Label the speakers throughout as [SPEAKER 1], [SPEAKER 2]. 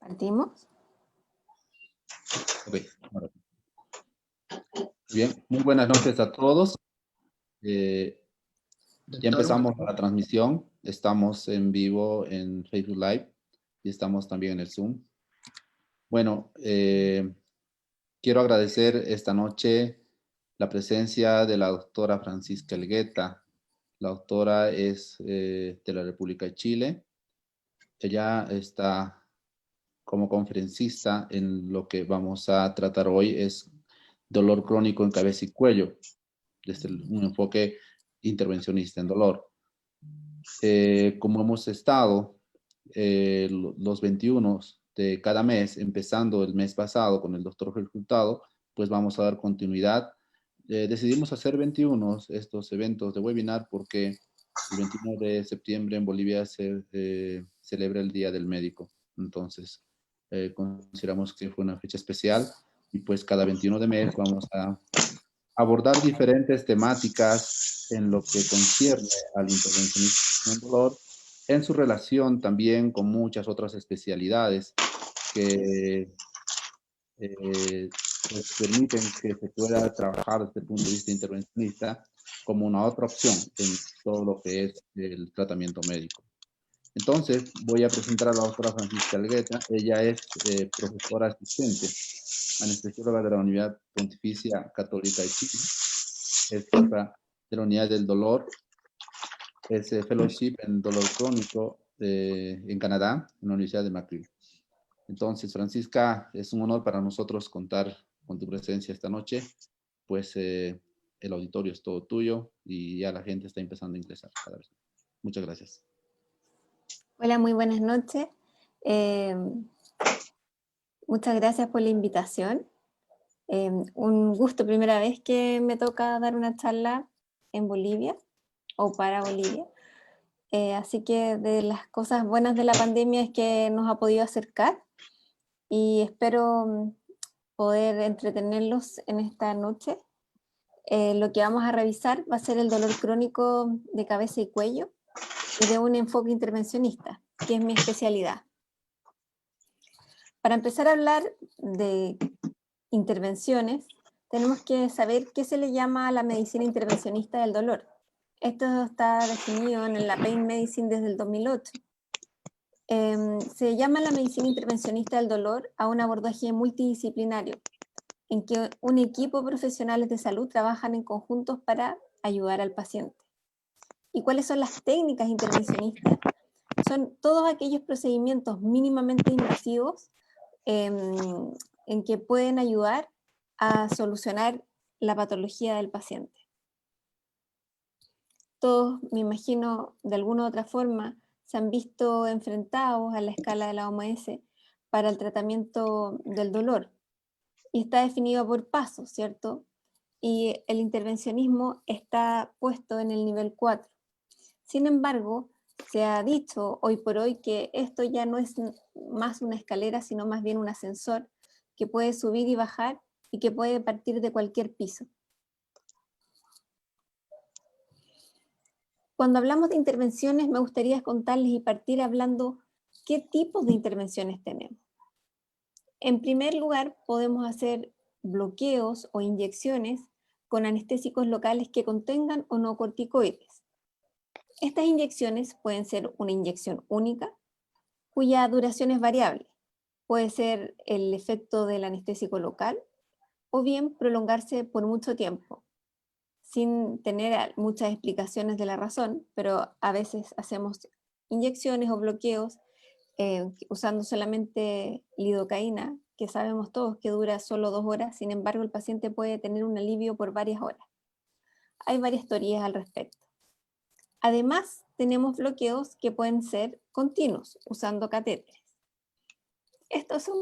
[SPEAKER 1] ¿Partimos?
[SPEAKER 2] Ok, ahora sí. Bien, muy buenas noches a todos. Ya empezamos la transmisión. Estamos en vivo en Facebook Live y estamos también en el Zoom. Bueno, quiero agradecer esta noche la presencia de la doctora Francisca Elgueta. La doctora es de la República de Chile. Ella está como conferencista en lo que vamos a tratar hoy, es dolor crónico en cabeza y cuello, desde un enfoque intervencionista en dolor. Como hemos estado los 21 de cada mes, empezando el mes pasado con el doctor Hurtado, pues vamos a dar continuidad. Decidimos hacer 21 estos eventos de webinar porque el 21 de septiembre en Bolivia se celebra el Día del Médico. Entonces, consideramos que fue una fecha especial y pues cada 21 de mes vamos a abordar diferentes temáticas en lo que concierne al intervencionismo en dolor, en su relación también con muchas otras especialidades que pues permiten que se pueda trabajar desde el punto de vista intervencionista como una otra opción en todo lo que es el tratamiento médico. Entonces, voy a presentar a la doctora Francisca Elgueta. Ella es profesora asistente, anestesióloga de la Universidad Pontificia Católica de Chile, es jefa de la unidad del dolor, es fellowship en dolor crónico en Canadá, en la Universidad de McGill. Entonces, Francisca, es un honor para nosotros contar con tu presencia esta noche, pues el auditorio es todo tuyo y ya la gente está empezando a ingresar cada vez. Muchas gracias.
[SPEAKER 1] Hola, muy buenas noches. Muchas gracias por la invitación. Un gusto, primera vez que me toca dar una charla en Bolivia o para Bolivia. Así que de las cosas buenas de la pandemia es que nos ha podido acercar y espero poder entretenerlos en esta noche. Lo que vamos a revisar va a ser el dolor crónico de cabeza y cuello y de un enfoque intervencionista, que es mi especialidad. Para empezar a hablar de intervenciones, tenemos que saber qué se le llama a la medicina intervencionista del dolor. Esto está definido en la Pain Medicine desde el 2008. Se llama la medicina intervencionista del dolor a un abordaje multidisciplinario, en que un equipo de profesionales de salud trabajan en conjuntos para ayudar al paciente. ¿Y cuáles son las técnicas intervencionistas? Son todos aquellos procedimientos mínimamente invasivos en que pueden ayudar a solucionar la patología del paciente. Todos, me imagino, de alguna u otra forma, se han visto enfrentados a la escala de la OMS para el tratamiento del dolor. Y está definido por pasos, ¿cierto? Y el intervencionismo está puesto en el nivel 4. Sin embargo, se ha dicho hoy por hoy que esto ya no es más una escalera, sino más bien un ascensor que puede subir y bajar y que puede partir de cualquier piso. Cuando hablamos de intervenciones, me gustaría contarles y partir hablando qué tipos de intervenciones tenemos. En primer lugar, podemos hacer bloqueos o inyecciones con anestésicos locales que contengan o no corticoides. Estas inyecciones pueden ser una inyección única, cuya duración es variable. Puede ser el efecto del anestésico local o bien prolongarse por mucho tiempo, sin tener muchas explicaciones de la razón, pero a veces hacemos inyecciones o bloqueos usando solamente lidocaína, que sabemos todos que dura solo 2 horas, sin embargo el paciente puede tener un alivio por varias horas. Hay varias teorías al respecto. Además, tenemos bloqueos que pueden ser continuos, usando catéteres. Estos son...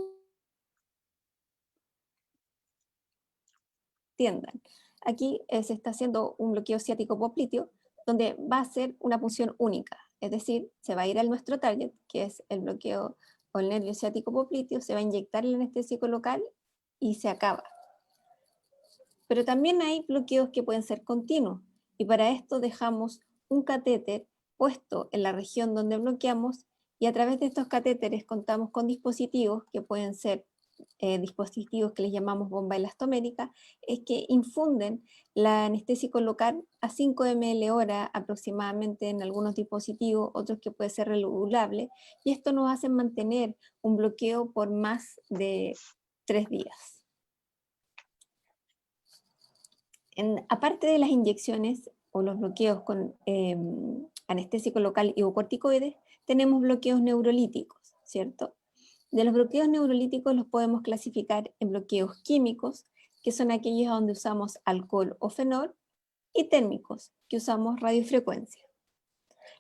[SPEAKER 1] Entiendan. Aquí se está haciendo un bloqueo ciático popliteo, donde va a ser una punción única, es decir, se va a ir a nuestro target, que es el bloqueo o el nervio ciático popliteo, se va a inyectar el anestésico local y se acaba. Pero también hay bloqueos que pueden ser continuos, y para esto dejamos un catéter puesto en la región donde bloqueamos Y a través de estos catéteres contamos con dispositivos que pueden ser dispositivos que les llamamos bomba elastomérica, es que infunden la anestésico local a 5 ml hora aproximadamente en algunos dispositivos, otros que puede ser regulable, y esto nos hace mantener un bloqueo por más de 3 días. Aparte de las inyecciones o los bloqueos con anestésico local y o corticoides, tenemos bloqueos neurolíticos, ¿cierto? De los bloqueos neurolíticos los podemos clasificar en bloqueos químicos, que son aquellos donde usamos alcohol o fenol, y térmicos, que usamos radiofrecuencia.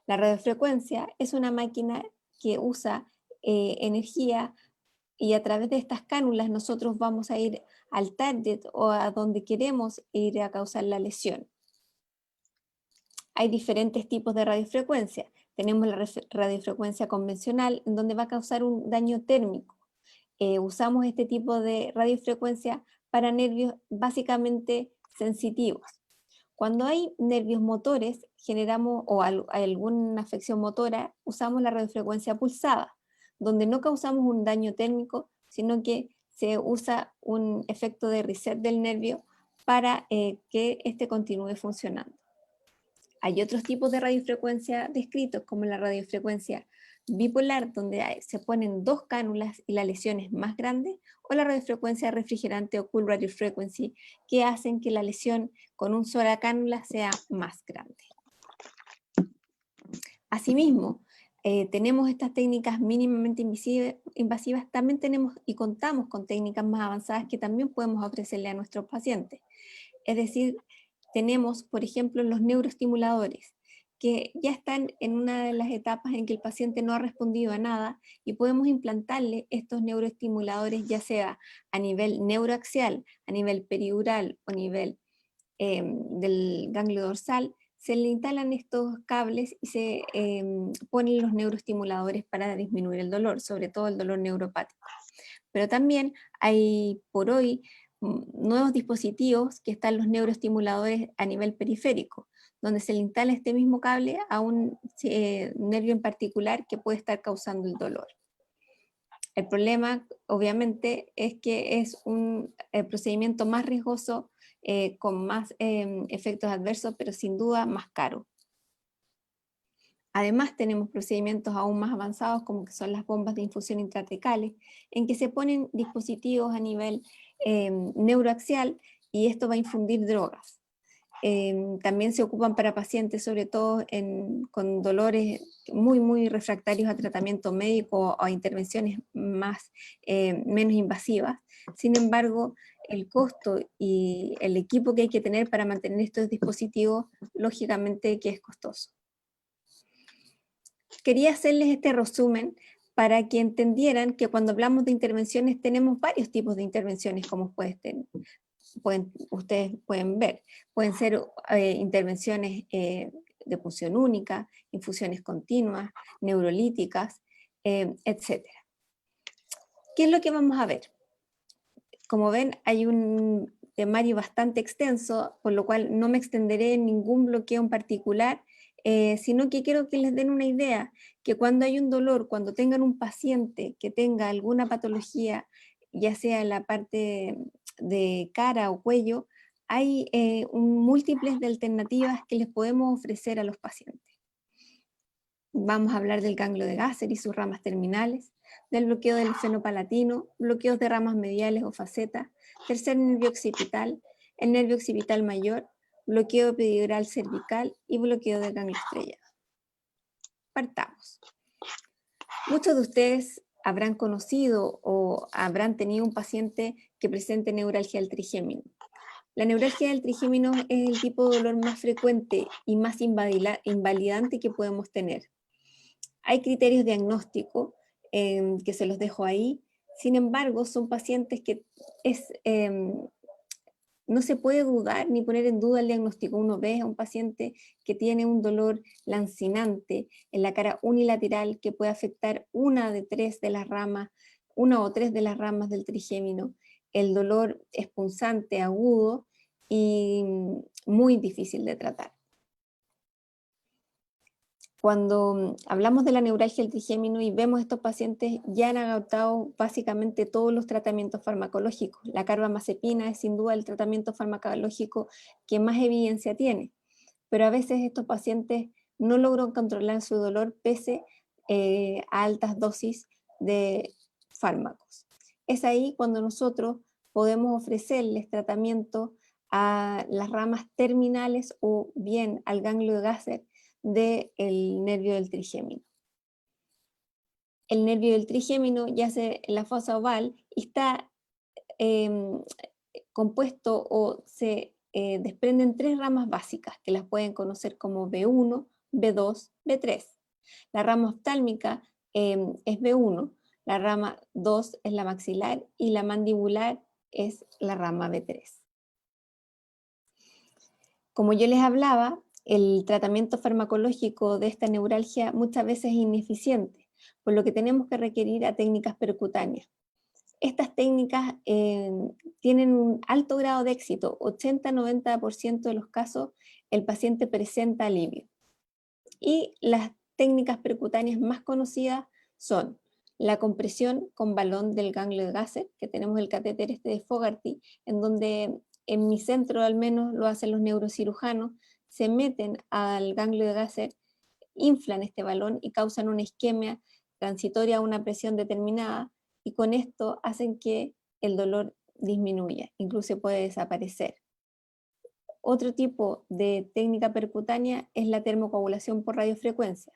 [SPEAKER 1] La radiofrecuencia es una máquina que usa energía y a través de estas cánulas nosotros vamos a ir al target o a donde queremos ir a causar la lesión. Hay diferentes tipos de radiofrecuencia. Tenemos la radiofrecuencia convencional, en donde va a causar un daño térmico. Usamos este tipo de radiofrecuencia para nervios básicamente sensitivos. Cuando hay nervios motores, generamos, o hay alguna afección motora, usamos la radiofrecuencia pulsada, donde no causamos un daño térmico, sino que se usa un efecto de reset del nervio para que éste continúe funcionando. Hay otros tipos de radiofrecuencia descritos, como la radiofrecuencia bipolar, donde se ponen 2 cánulas y la lesión es más grande, o la radiofrecuencia refrigerante o cool radio frequency, que hacen que la lesión con una sola cánula sea más grande. Asimismo, tenemos estas técnicas mínimamente invasivas, también tenemos y contamos con técnicas más avanzadas que también podemos ofrecerle a nuestros pacientes. Es decir, tenemos, por ejemplo, los neuroestimuladores, que ya están en una de las etapas en que el paciente no ha respondido a nada y podemos implantarle estos neuroestimuladores ya sea a nivel neuroaxial, a nivel periural o a nivel del ganglio dorsal. Se le instalan estos cables y se ponen los neuroestimuladores para disminuir el dolor, sobre todo el dolor neuropático. Pero también hay por hoy nuevos dispositivos que están los neuroestimuladores a nivel periférico, donde se le instala este mismo cable a un nervio en particular que puede estar causando el dolor. El problema, obviamente, es que es un procedimiento más riesgoso, con más efectos adversos, pero sin duda más caro. Además, tenemos procedimientos aún más avanzados, como que son las bombas de infusión intrathecales, en que se ponen dispositivos a nivel neuroaxial y esto va a infundir drogas. También se ocupan para pacientes, sobre todo con dolores muy refractarios a tratamiento médico o a intervenciones menos invasivas. Sin embargo, el costo y el equipo que hay que tener para mantener estos dispositivos, lógicamente que es costoso. Quería hacerles este resumen para que entendieran que cuando hablamos de intervenciones tenemos varios tipos de intervenciones, como ustedes pueden ver. Pueden ser intervenciones de punción única, infusiones continuas, neurolíticas, etc. ¿Qué es lo que vamos a ver? Como ven, hay un temario bastante extenso, por lo cual no me extenderé en ningún bloqueo en particular, sino que quiero que les den una idea, que cuando hay un dolor, cuando tengan un paciente que tenga alguna patología, ya sea en la parte de cara o cuello, hay múltiples de alternativas que les podemos ofrecer a los pacientes. Vamos a hablar del ganglio de Gasser y sus ramas terminales, del bloqueo del fenopalatino, bloqueos de ramas mediales o facetas, tercer nervio occipital, el nervio occipital mayor, bloqueo epidural cervical y bloqueo del ganglio estrellado. Partamos. Muchos de ustedes habrán conocido o habrán tenido un paciente que presente neuralgia del trigémino. La neuralgia del trigémino es el tipo de dolor más frecuente y más invalidante que podemos tener. Hay criterios diagnósticos que se los dejo ahí. Sin embargo, son pacientes que no se puede dudar ni poner en duda el diagnóstico. Uno ve a un paciente que tiene un dolor lancinante en la cara unilateral que puede afectar una o tres de las ramas del trigémino. El dolor es punzante, agudo y muy difícil de tratar. Cuando hablamos de la neuralgia del trigémino y vemos estos pacientes, ya han agotado básicamente todos los tratamientos farmacológicos. La carbamazepina es sin duda el tratamiento farmacológico que más evidencia tiene, pero a veces estos pacientes no logran controlar su dolor pese a altas dosis de fármacos. Es ahí cuando nosotros podemos ofrecerles tratamiento a las ramas terminales o bien al ganglio de Gasser del nervio del trigémino. El nervio del trigémino yace en la fosa oval y está compuesto o se desprenden tres ramas básicas que las pueden conocer como B1, B2, B3. La rama oftálmica es B1, la rama 2 es la maxilar y la mandibular es la rama B3. Como yo les hablaba, el tratamiento farmacológico de esta neuralgia muchas veces es ineficiente, por lo que tenemos que requerir a técnicas percutáneas. Estas técnicas tienen un alto grado de éxito, 80-90% de los casos el paciente presenta alivio. Y las técnicas percutáneas más conocidas son la compresión con balón del ganglio de Gasser, que tenemos el catéter de Fogarty, en donde en mi centro al menos lo hacen los neurocirujanos, se meten al ganglio de Gasser, inflan este balón y causan una isquemia transitoria a una presión determinada, y con esto hacen que el dolor disminuya, incluso puede desaparecer. Otro tipo de técnica percutánea es la termocoagulación por radiofrecuencia.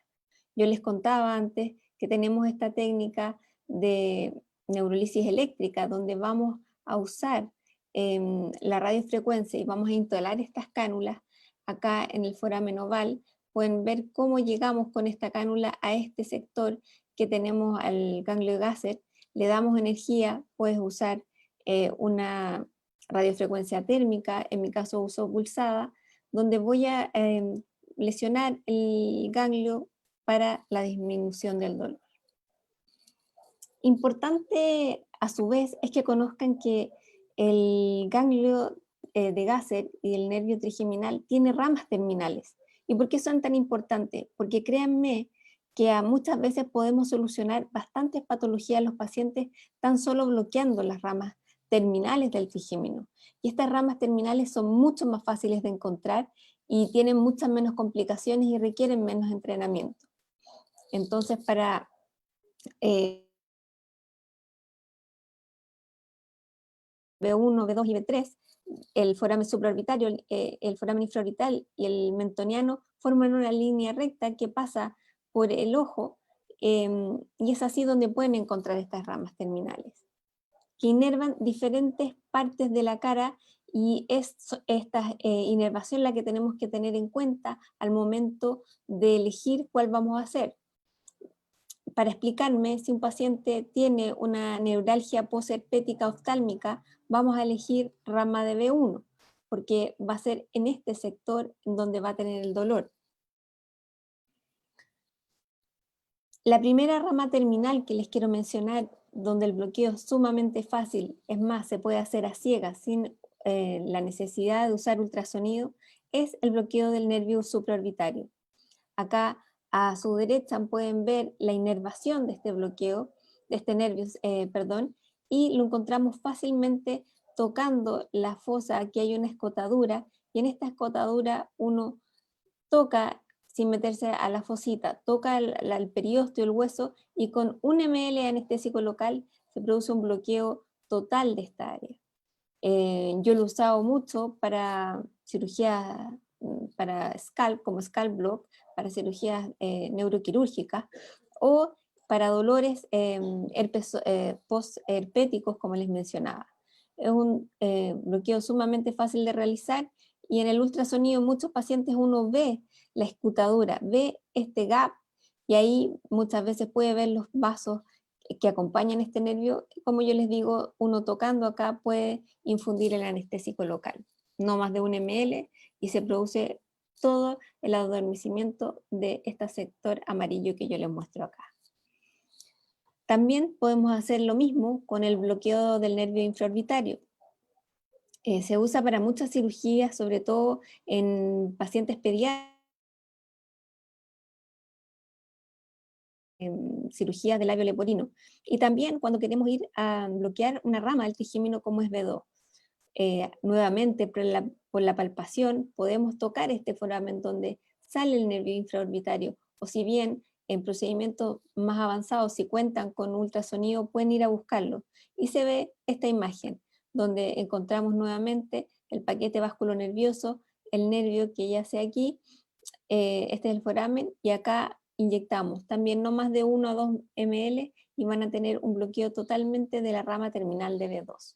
[SPEAKER 1] Yo les contaba antes que tenemos esta técnica de neurolisis eléctrica, donde vamos a usar la radiofrecuencia y vamos a instalar estas cánulas acá en el foramen oval. Pueden ver cómo llegamos con esta cánula a este sector que tenemos al ganglio de Gasser, le damos energía, puedes usar una radiofrecuencia térmica, en mi caso uso pulsada, donde voy a lesionar el ganglio para la disminución del dolor. Importante a su vez es que conozcan que el ganglio de Gasser y el nervio trigeminal tiene ramas terminales. ¿Y por qué son tan importantes? Porque créanme que muchas veces podemos solucionar bastantes patologías en los pacientes tan solo bloqueando las ramas terminales del trigémino. Y estas ramas terminales son mucho más fáciles de encontrar y tienen muchas menos complicaciones y requieren menos entrenamiento. Entonces, para B1, B2 y B3, el foramen supraorbitario, el foramen infraorbital y el mentoniano forman una línea recta que pasa por el ojo, y es así donde pueden encontrar estas ramas terminales, que inervan diferentes partes de la cara, y es esta inervación la que tenemos que tener en cuenta al momento de elegir cuál vamos a hacer. Para explicarme, si un paciente tiene una neuralgia posherpética oftálmica, vamos a elegir rama de B1, porque va a ser en este sector donde va a tener el dolor. La primera rama terminal que les quiero mencionar, donde el bloqueo es sumamente fácil, es más, se puede hacer a ciegas sin la necesidad de usar ultrasonido, es el bloqueo del nervio supraorbitario. Acá a su derecha pueden ver la inervación de este bloqueo, de este nervio, y lo encontramos fácilmente tocando la fosa. Aquí hay una escotadura, y en esta escotadura uno toca, sin meterse a la fosita, toca el periósteo, el hueso, y con 1 ml de anestésico local se produce un bloqueo total de esta área. Yo lo he usado mucho para cirugía, para scalp, como scalp block, para cirugías neuroquirúrgicas, o para dolores post-herpéticos, como les mencionaba. Es un bloqueo sumamente fácil de realizar, y en el ultrasonido en muchos pacientes uno ve la escutadura, ve este gap, y ahí muchas veces puede ver los vasos que acompañan este nervio. Como yo les digo, uno tocando acá puede infundir el anestésico local, no más de 1 ml, y se produce todo el adormecimiento de este sector amarillo que yo les muestro acá. También podemos hacer lo mismo con el bloqueo del nervio infraorbitario. Se usa para muchas cirugías, sobre todo en pacientes pediátricos, cirugía de labio leporino. Y también cuando queremos ir a bloquear una rama del trigémino como es B2. Nuevamente, por la palpación, podemos tocar este foramen donde sale el nervio infraorbitario, o si bien en procedimientos más avanzados, si cuentan con ultrasonido, pueden ir a buscarlo. Y se ve esta imagen, donde encontramos nuevamente el paquete vasculonervioso, el nervio que yace aquí, este es el foramen, y acá inyectamos también no más de 1 a 2 ml y van a tener un bloqueo totalmente de la rama terminal de B2.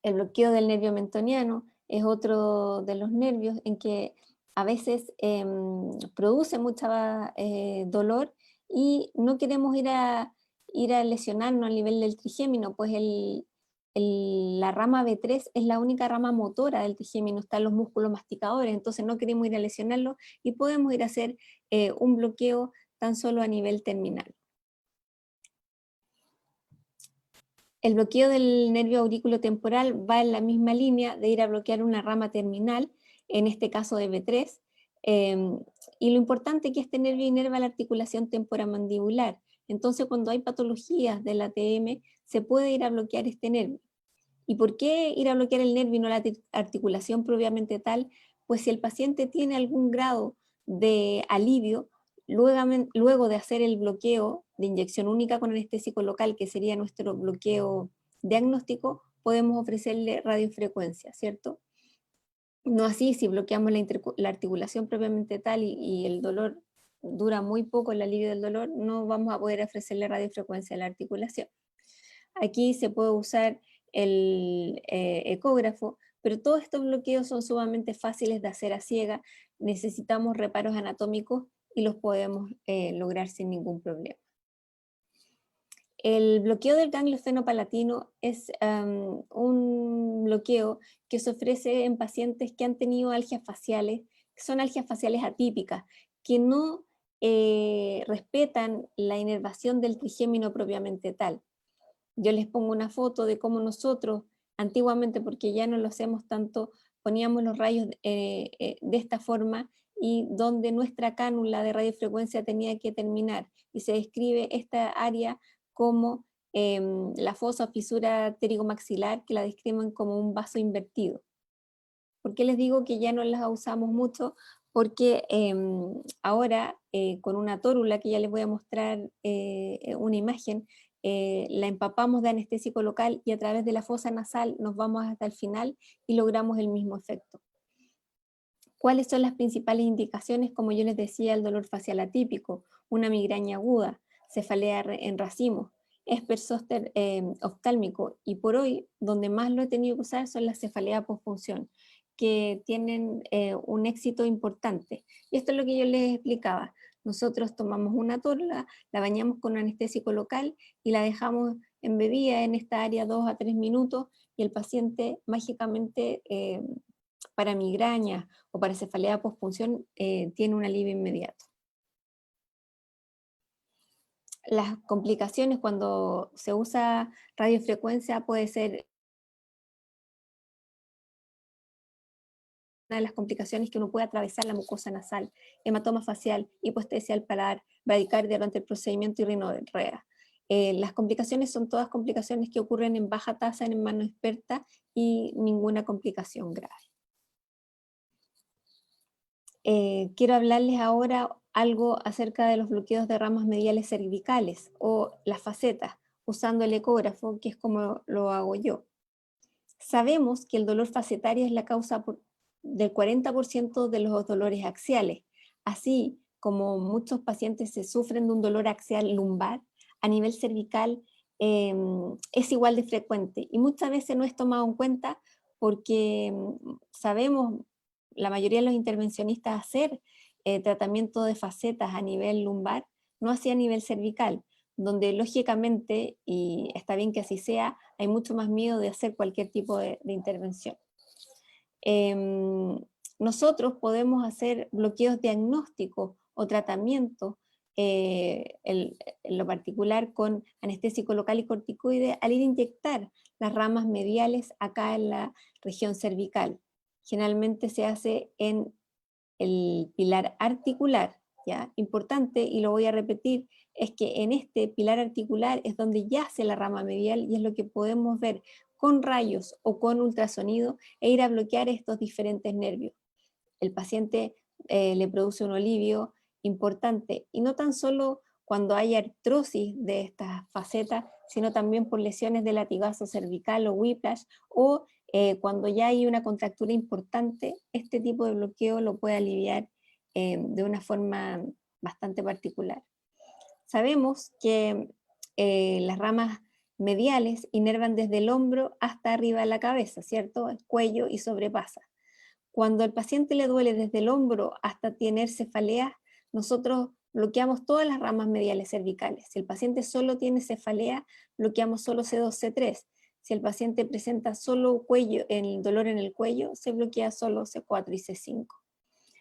[SPEAKER 1] El bloqueo del nervio mentoniano es otro de los nervios en que a veces produce mucha dolor y no queremos ir a lesionarnos a nivel del trigémino, pues la rama B3 es la única rama motora del trigémino, están los músculos masticadores, entonces no queremos ir a lesionarlo y podemos ir a hacer un bloqueo tan solo a nivel terminal. El bloqueo del nervio auriculotemporal va en la misma línea de ir a bloquear una rama terminal, en este caso de B3, y lo importante es que este nervio inerva la articulación temporomandibular. Entonces, cuando hay patologías del ATM, se puede ir a bloquear este nervio. ¿Y por qué ir a bloquear el nervio y no la articulación propiamente tal? Pues si el paciente tiene algún grado de alivio, luego de hacer el bloqueo de inyección única con anestésico local, que sería nuestro bloqueo diagnóstico, podemos ofrecerle radiofrecuencia, ¿cierto? No así si bloqueamos la articulación propiamente tal y el dolor dura muy poco, el alivio del dolor, no vamos a poder ofrecerle radiofrecuencia a la articulación. Aquí se puede usar el ecógrafo, pero todos estos bloqueos son sumamente fáciles de hacer a ciega, necesitamos reparos anatómicos y los podemos lograr sin ningún problema. El bloqueo del ganglio fenopalatino es un bloqueo que se ofrece en pacientes que han tenido algias faciales, que son algias faciales atípicas, que no respetan la inervación del trigémino propiamente tal. Yo les pongo una foto de cómo nosotros, antiguamente, porque ya no lo hacemos tanto, poníamos los rayos de esta forma y donde nuestra cánula de radiofrecuencia tenía que terminar. Y se describe esta área como la fosa o fisura pterigomaxilar, que la describen como un vaso invertido. ¿Por qué les digo que ya no las usamos mucho? Porque ahora con una tórula, que ya les voy a mostrar una imagen, la empapamos de anestésico local y a través de la fosa nasal nos vamos hasta el final y logramos el mismo efecto. ¿Cuáles son las principales indicaciones? Como yo les decía, el dolor facial atípico, una migraña aguda, cefalea en racimo, espersóster oftálmico, y por hoy, donde más lo he tenido que usar son las cefaleas posfunción, que tienen un éxito importante. Y esto es lo que yo les explicaba. Nosotros tomamos una tórula, la bañamos con anestésico local y la dejamos embebida en esta área 2 a 3 minutos y el paciente mágicamente para migraña o para cefalea postpunción tiene un alivio inmediato. Las complicaciones cuando se usa radiofrecuencia puede ser una de las complicaciones que uno puede atravesar la mucosa nasal, hematoma facial, hipoestesia al paladar, bradicardia durante el procedimiento y rinorrea. Las complicaciones son todas complicaciones que ocurren en baja tasa en mano experta y ninguna complicación grave. Quiero hablarles ahora algo acerca de los bloqueos de ramas mediales cervicales o las facetas, usando el ecógrafo, que es como lo hago yo. Sabemos que el dolor facetario es la causa del 40% de los dolores axiales, así como muchos pacientes se sufren de un dolor axial lumbar, a nivel cervical es igual de frecuente y muchas veces no es tomado en cuenta porque sabemos la mayoría de los intervencionistas hacer tratamiento de facetas a nivel lumbar, no así a nivel cervical, donde lógicamente, y está bien que así sea, hay mucho más miedo de hacer cualquier tipo de intervención. Nosotros podemos hacer bloqueos diagnósticos o tratamientos, en lo particular con anestésico local y corticoide, al ir a inyectar las ramas mediales acá en la región cervical. Generalmente se hace en el pilar articular, ¿ya? Importante, y lo voy a repetir, es que en este pilar articular es donde yace la rama medial y es lo que podemos ver con rayos o con ultrasonido e ir a bloquear estos diferentes nervios. El paciente le produce un alivio importante, y no tan solo cuando hay artrosis de estas facetas, sino también por lesiones de latigazo cervical o whiplash, o cuando ya hay una contractura importante, este tipo de bloqueo lo puede aliviar de una forma bastante particular. Sabemos que las ramas mediales inervan desde el hombro hasta arriba de la cabeza, ¿cierto? El cuello y sobrepasa. Cuando al paciente le duele desde el hombro hasta tener cefaleas, nosotros bloqueamos todas las ramas mediales cervicales. Si el paciente solo tiene cefalea, bloqueamos solo C2, C3. Si el paciente presenta solo el dolor en el cuello, se bloquea solo C4 y C5.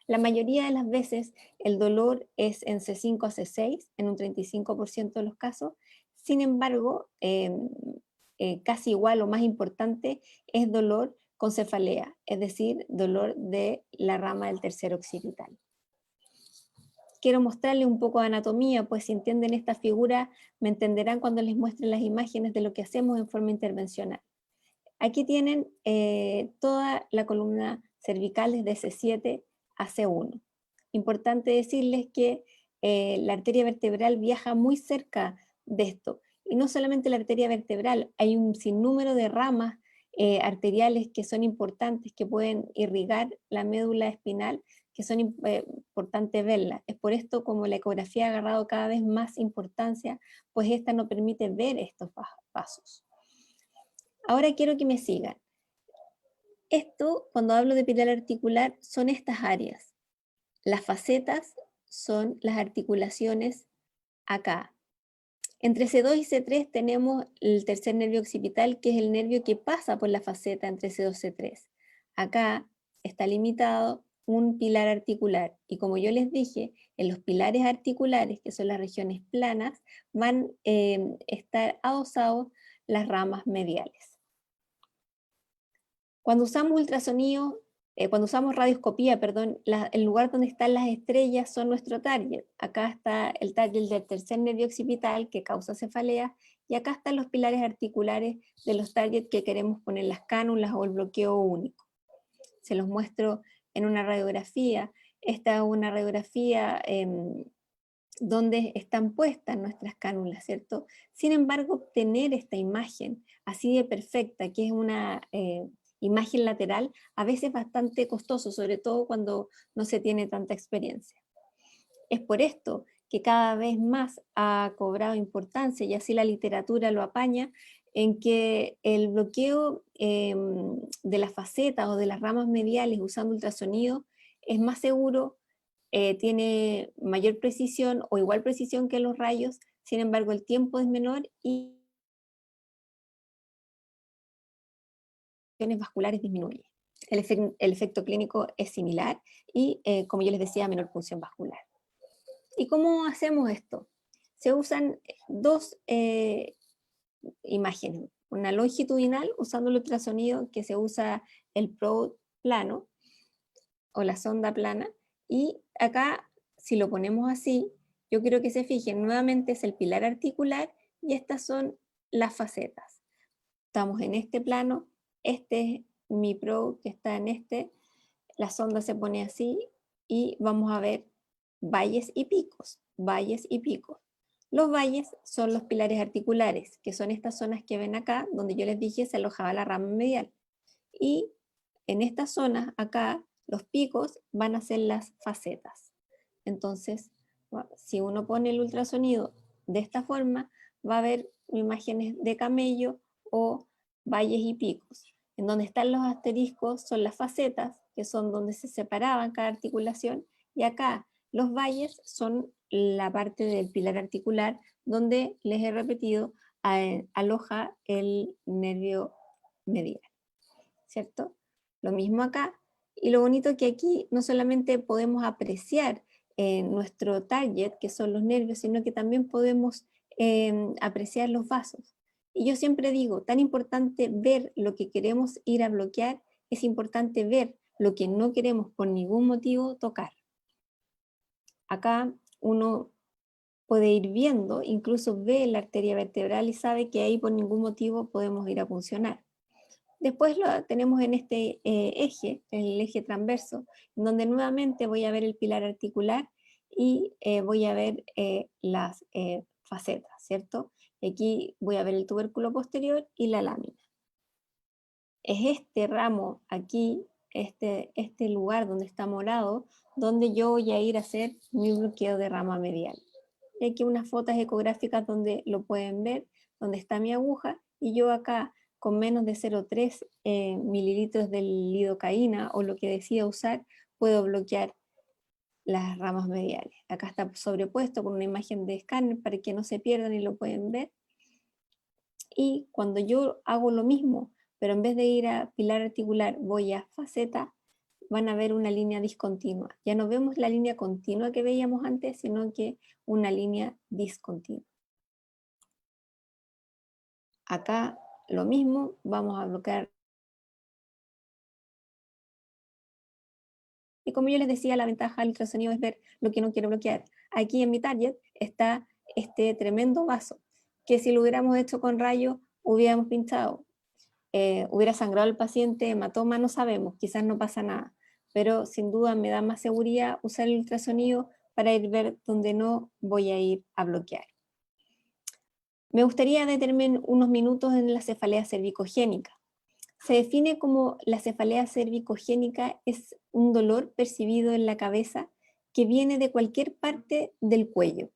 [SPEAKER 1] La mayoría de las veces el dolor es en C5 a C6, en un 35% de los casos. Sin embargo, casi igual o más importante es dolor con cefalea, es decir, dolor de la rama del tercer occipital. Quiero mostrarles un poco de anatomía, pues si entienden esta figura, me entenderán cuando les muestre las imágenes de lo que hacemos en forma intervencional. Aquí tienen toda la columna cervical desde C7 a C1. Importante decirles que la arteria vertebral viaja muy cerca de esto. Y no solamente la arteria vertebral, hay un sinnúmero de ramas arteriales que son importantes, que pueden irrigar la médula espinal, que son importantes verlas. Es por esto como la ecografía ha agarrado cada vez más importancia, pues esta no permite ver estos vasos. Ahora quiero que me sigan. Esto, cuando hablo de pilar articular, son estas áreas. Las facetas son las articulaciones acá. Entre C2 y C3 tenemos el tercer nervio occipital, que es el nervio que pasa por la faceta entre C2 y C3. Acá está limitado un pilar articular, y como yo les dije, en los pilares articulares, que son las regiones planas, van a estar adosados las ramas mediales. Cuando usamos ultrasonido, cuando usamos radioscopía, perdón, el lugar donde están las estrellas son nuestro target. Acá está el target del tercer nervio occipital que causa cefalea, y acá están los pilares articulares de los targets que queremos poner las cánulas o el bloqueo único. Se los muestro en una radiografía. Esta es una radiografía donde están puestas nuestras cánulas, ¿cierto? Sin embargo, obtener esta imagen así de perfecta, que es una imagen lateral, a veces bastante costoso, sobre todo cuando no se tiene tanta experiencia. Es por esto que cada vez más ha cobrado importancia, y así la literatura lo apaña, en que el bloqueo de las facetas o de las ramas mediales usando ultrasonido es más seguro, tiene mayor precisión o igual precisión que los rayos, sin embargo el tiempo es menor y vasculares disminuye. El efecto clínico es similar y, como yo les decía, menor punción vascular. ¿Y cómo hacemos esto? Se usan dos imágenes. Una longitudinal usando el ultrasonido, que se usa el probe plano o la sonda plana, y acá, si lo ponemos así, yo quiero que se fijen, nuevamente es el pilar articular y estas son las facetas. Estamos en este plano, este es mi probe que está en este, la sonda se pone así y vamos a ver valles y picos, valles y picos. Los valles son los pilares articulares, que son estas zonas que ven acá, donde yo les dije se alojaba la rama medial. Y en estas zonas acá, los picos van a ser las facetas. Entonces, si uno pone el ultrasonido de esta forma, va a ver imágenes de camello o valles y picos. En donde están los asteriscos son las facetas, que son donde se separaban cada articulación, y acá los valles son la parte del pilar articular donde, les he repetido, aloja el nervio medial, ¿cierto? Lo mismo acá, y lo bonito que aquí no solamente podemos apreciar nuestro target, que son los nervios, sino que también podemos apreciar los vasos. Y yo siempre digo, tan importante ver lo que queremos ir a bloquear, es importante ver lo que no queremos por ningún motivo tocar. acá uno puede ir viendo, incluso ve la arteria vertebral y sabe que ahí por ningún motivo podemos ir a puncionar. Después lo tenemos en este eje, el eje transverso, donde nuevamente voy a ver el pilar articular y voy a ver las facetas, ¿cierto? Y aquí voy a ver el tubérculo posterior y la lámina. Es este ramo aquí, este lugar donde está morado, donde yo voy a ir a hacer mi bloqueo de rama medial. Y aquí unas fotos ecográficas donde lo pueden ver, donde está mi aguja, y yo acá con menos de 0,3 mililitros de lidocaína o lo que decida usar, puedo bloquear las ramas mediales. Acá está sobrepuesto con una imagen de escáner para que no se pierdan y lo pueden ver. Y cuando yo hago lo mismo, pero en vez de ir a pilar articular voy a faceta, van a ver una línea discontinua. Ya no vemos la línea continua que veíamos antes, sino que una línea discontinua. Acá lo mismo, vamos a bloquear. Y como yo les decía, la ventaja del ultrasonido es ver lo que no quiero bloquear. Aquí en mi target está este tremendo vaso, que si lo hubiéramos hecho con rayos, hubiéramos pinchado. Hubiera sangrado el paciente, hematoma, no sabemos, quizás no pasa nada, pero sin duda me da más seguridad usar el ultrasonido para ir ver dónde no voy a ir a bloquear. Me gustaría detenerme unos minutos en la cefalea cervicogénica. Se define como la cefalea cervicogénica es un dolor percibido en la cabeza que viene de cualquier parte del cuello,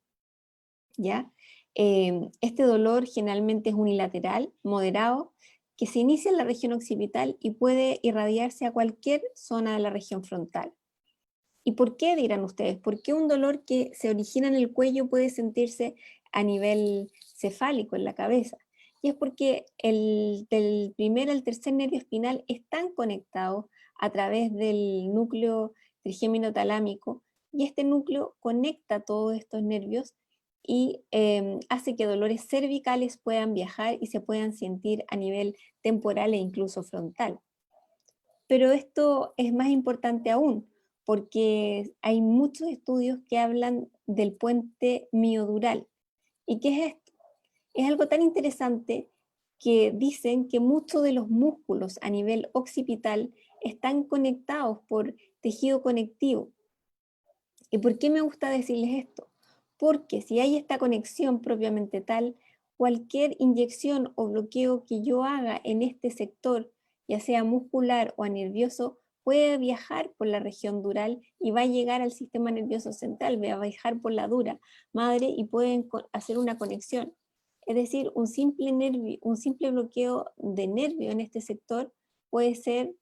[SPEAKER 1] ¿ya? Este dolor generalmente es unilateral, moderado, que se inicia en la región occipital y puede irradiarse a cualquier zona de la región frontal. ¿Y por qué, dirán ustedes? ¿Por qué un dolor que se origina en el cuello puede sentirse a nivel cefálico, en la cabeza? Y es porque del primer al tercer nervio espinal están conectados a través del núcleo trigémino talámico, y este núcleo conecta todos estos nervios y hace que dolores cervicales puedan viajar y se puedan sentir a nivel temporal e incluso frontal. Pero esto es más importante aún, porque hay muchos estudios que hablan del puente miodural. ¿Y qué es esto? Es algo tan interesante que dicen que muchos de los músculos a nivel occipital están conectados por tejido conectivo. ¿Y por qué me gusta decirles esto? Porque si hay esta conexión propiamente tal, cualquier inyección o bloqueo que yo haga en este sector, ya sea muscular o nervioso, puede viajar por la región dural y va a llegar al sistema nervioso central, va a viajar por la dura madre y pueden hacer una conexión. Es decir, un simple bloqueo de nervio en este sector puede ser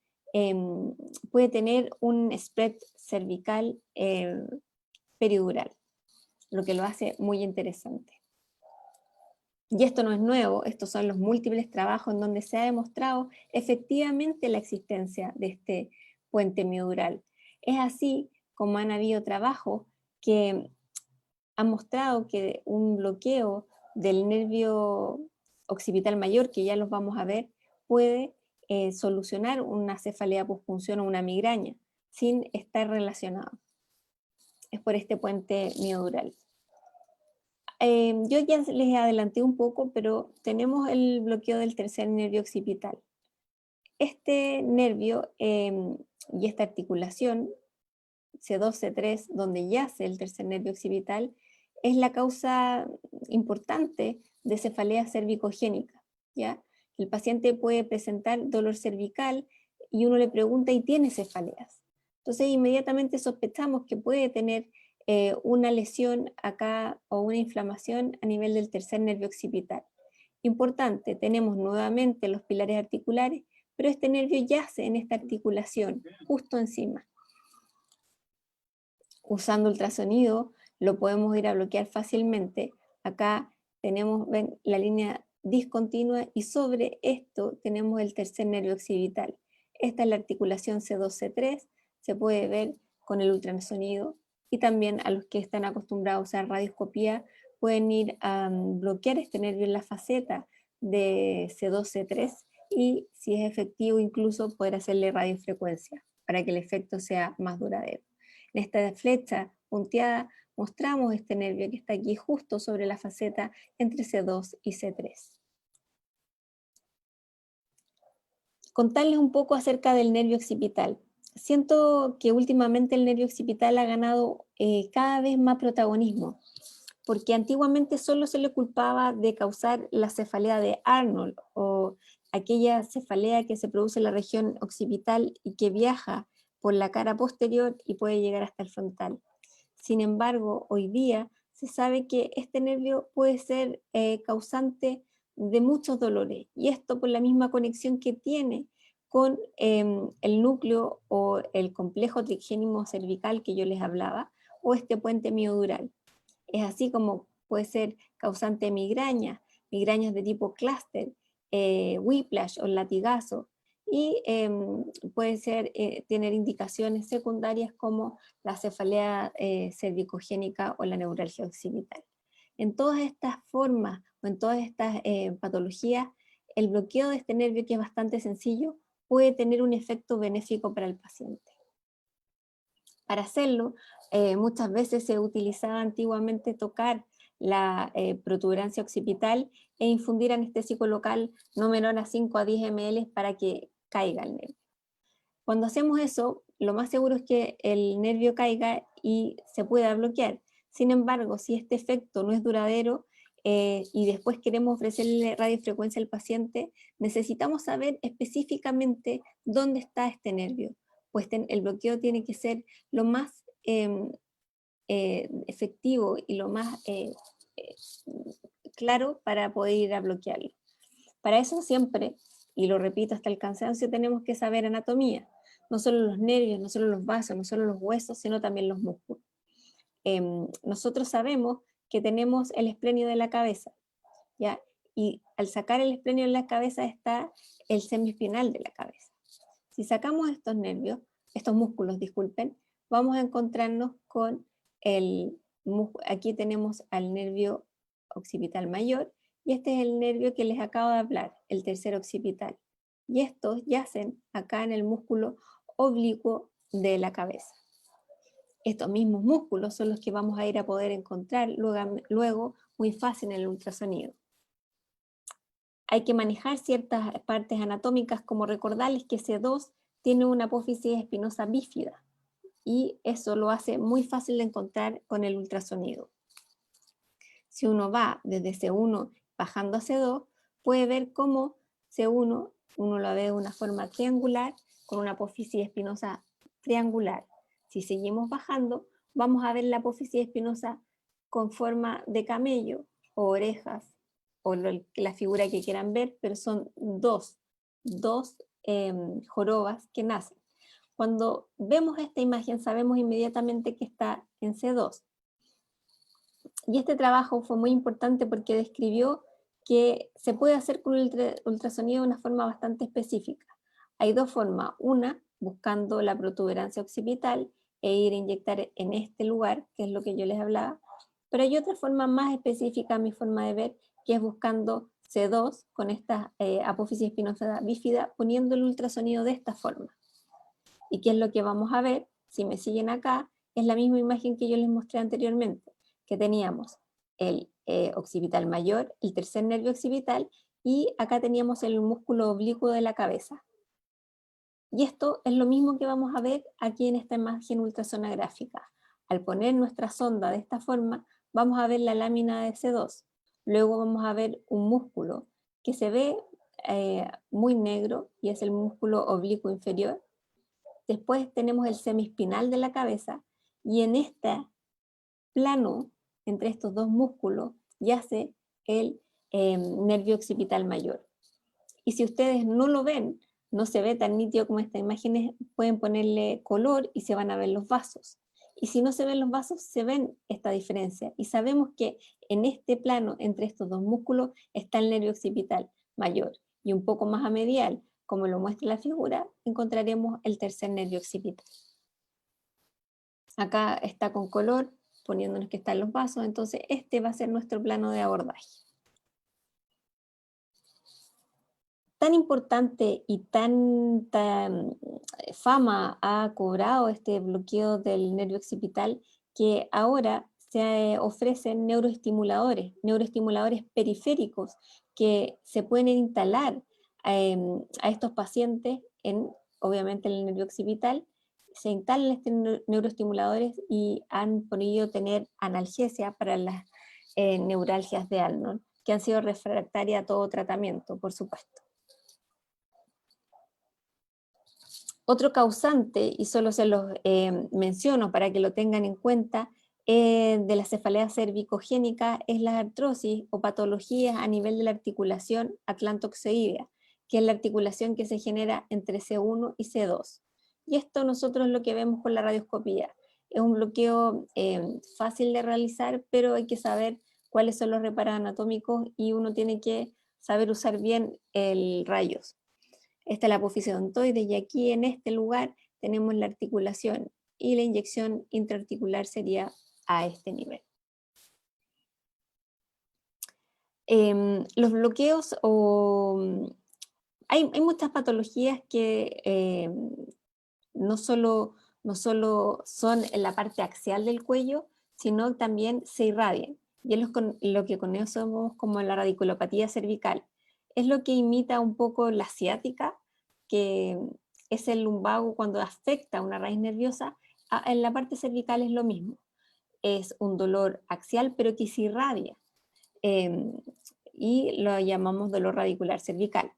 [SPEAKER 1] puede tener un spread cervical peridural, lo que lo hace muy interesante. Y esto no es nuevo, estos son los múltiples trabajos en donde se ha demostrado efectivamente la existencia de este puente miodural. Es así como han habido trabajos que han mostrado que un bloqueo del nervio occipital mayor, que ya los vamos a ver, puede solucionar una cefalea pospunción o una migraña sin estar relacionado. Es por este puente miodural. Yo ya les adelanté un poco, pero tenemos el bloqueo del tercer nervio occipital. Este nervio y esta articulación, C2, C3, donde yace el tercer nervio occipital, es la causa importante de cefalea cervicogénica, ¿ya? El paciente puede presentar dolor cervical y uno le pregunta, ¿y tiene cefaleas? Entonces inmediatamente sospechamos que puede tener una lesión acá o una inflamación a nivel del tercer nervio occipital. Importante, tenemos nuevamente los pilares articulares, pero este nervio yace en esta articulación, justo encima. Usando ultrasonido lo podemos ir a bloquear fácilmente. Acá tenemos, ven, la línea discontinua y sobre esto tenemos el tercer nervio occipital. Esta es la articulación C2-C3, se puede ver con el ultrasonido, y también a los que están acostumbrados a usar radioscopía pueden ir a bloquear este nervio en la faceta de C2-C3 y si es efectivo incluso poder hacerle radiofrecuencia para que el efecto sea más duradero. En esta flecha punteada mostramos este nervio que está aquí justo sobre la faceta entre C2 y C3. Contarles un poco acerca del nervio occipital. Siento que últimamente el nervio occipital ha ganado cada vez más protagonismo, porque antiguamente solo se le culpaba de causar la cefalea de Arnold, o aquella cefalea que se produce en la región occipital y que viaja por la cara posterior y puede llegar hasta el frontal. Sin embargo, hoy día se sabe que este nervio puede ser causante de muchos dolores, y esto por la misma conexión que tiene con el núcleo o el complejo trigémino cervical que yo les hablaba, o este puente miodural. Es así como puede ser causante de migrañas de tipo clúster, whiplash o latigazo, y puede ser tener indicaciones secundarias como la cefalea cervicogénica o la neuralgia occipital. En todas estas formas o en todas estas patologías, el bloqueo de este nervio, que es bastante sencillo, puede tener un efecto benéfico para el paciente. Para hacerlo, muchas veces se utilizaba antiguamente tocar la protuberancia occipital e infundir anestésico local no menor a 5 a 10 ml para que caiga el nervio. Cuando hacemos eso, lo más seguro es que el nervio caiga y se pueda bloquear. Sin embargo, si este efecto no es duradero y después queremos ofrecerle radiofrecuencia al paciente, necesitamos saber específicamente dónde está este nervio, pues el bloqueo tiene que ser lo más efectivo y lo más claro para poder ir a bloquearlo. Para eso siempre, y lo repito hasta el cansancio, tenemos que saber anatomía, no solo los nervios, no solo los vasos, no solo los huesos, sino también los músculos. Nosotros sabemos que tenemos el esplenio de la cabeza, ¿ya? Y al sacar el esplenio de la cabeza está el semiespinal de la cabeza. Si sacamos estos nervios, estos músculos, disculpen, vamos a encontrarnos con aquí tenemos al nervio occipital mayor, y este es el nervio que les acabo de hablar, el tercer occipital. Y estos yacen acá en el músculo oblicuo de la cabeza. Estos mismos músculos son los que vamos a ir a poder encontrar luego muy fácil en el ultrasonido. Hay que manejar ciertas partes anatómicas, como recordarles que C2 tiene una apófisis espinosa bífida, y eso lo hace muy fácil de encontrar con el ultrasonido. Si uno va desde C1 bajando a C2, puede ver cómo C1 uno lo ve de una forma triangular, con una apófisis espinosa triangular. Si seguimos bajando, vamos a ver la apófisis espinosa con forma de camello o orejas, o la figura que quieran ver, pero son dos jorobas que nacen. Cuando vemos esta imagen, sabemos inmediatamente que está en C2. Y este trabajo fue muy importante porque describió que se puede hacer con el ultrasonido de una forma bastante específica. Hay dos formas: una, buscando la protuberancia occipital e ir a inyectar en este lugar, que es lo que yo les hablaba, pero hay otra forma más específica, a mi forma de ver, que es buscando C2 con esta apófisis espinosa bífida, poniendo el ultrasonido de esta forma. ¿Y qué es lo que vamos a ver? Si me siguen acá, es la misma imagen que yo les mostré anteriormente, que teníamos el occipital mayor, el tercer nervio occipital, y acá teníamos el músculo oblicuo de la cabeza. Y esto es lo mismo que vamos a ver aquí en esta imagen ultrasonográfica. Al poner nuestra sonda de esta forma, vamos a ver la lámina de C2. Luego vamos a ver un músculo que se ve muy negro, y es el músculo oblicuo inferior. Después tenemos el semiespinal de la cabeza, y en este plano, entre estos dos músculos, yace el nervio occipital mayor. Y si ustedes no lo ven, no se ve tan nítido como estas imágenes, pueden ponerle color y se van a ver los vasos. Y si no se ven los vasos, se ven esta diferencia. Y sabemos que en este plano, entre estos dos músculos, está el nervio occipital mayor. Y un poco más a medial, como lo muestra la figura, encontraremos el tercer nervio occipital. Acá está con color, poniéndonos que están los vasos, entonces este va a ser nuestro plano de abordaje. Tan importante y tanta fama ha cobrado este bloqueo del nervio occipital, que ahora se ofrecen neuroestimuladores periféricos que se pueden instalar a estos pacientes obviamente en el nervio occipital. Se instalan estos neuroestimuladores y han podido tener analgesia para las neuralgias de Arnold, que han sido refractarias a todo tratamiento, por supuesto. Otro causante, y solo se los menciono para que lo tengan en cuenta, de la cefalea cervicogénica es la artrosis o patologías a nivel de la articulación atlantoxoidea, que es la articulación que se genera entre C1 y C2. Y esto nosotros lo que vemos con la radioscopía. Es un bloqueo fácil de realizar, pero hay que saber cuáles son los reparos anatómicos y uno tiene que saber usar bien el rayos. Esta es la apófisis odontoides y aquí en este lugar tenemos la articulación y la inyección intraarticular sería a este nivel. Los bloqueos hay muchas patologías que no solo son en la parte axial del cuello, sino también se irradian. Y es lo que conocemos como la radiculopatía cervical. Es lo que imita un poco la ciática, que es el lumbago cuando afecta a una raíz nerviosa. En la parte cervical es lo mismo. Es un dolor axial, pero que se irradia. Y lo llamamos dolor radicular cervical.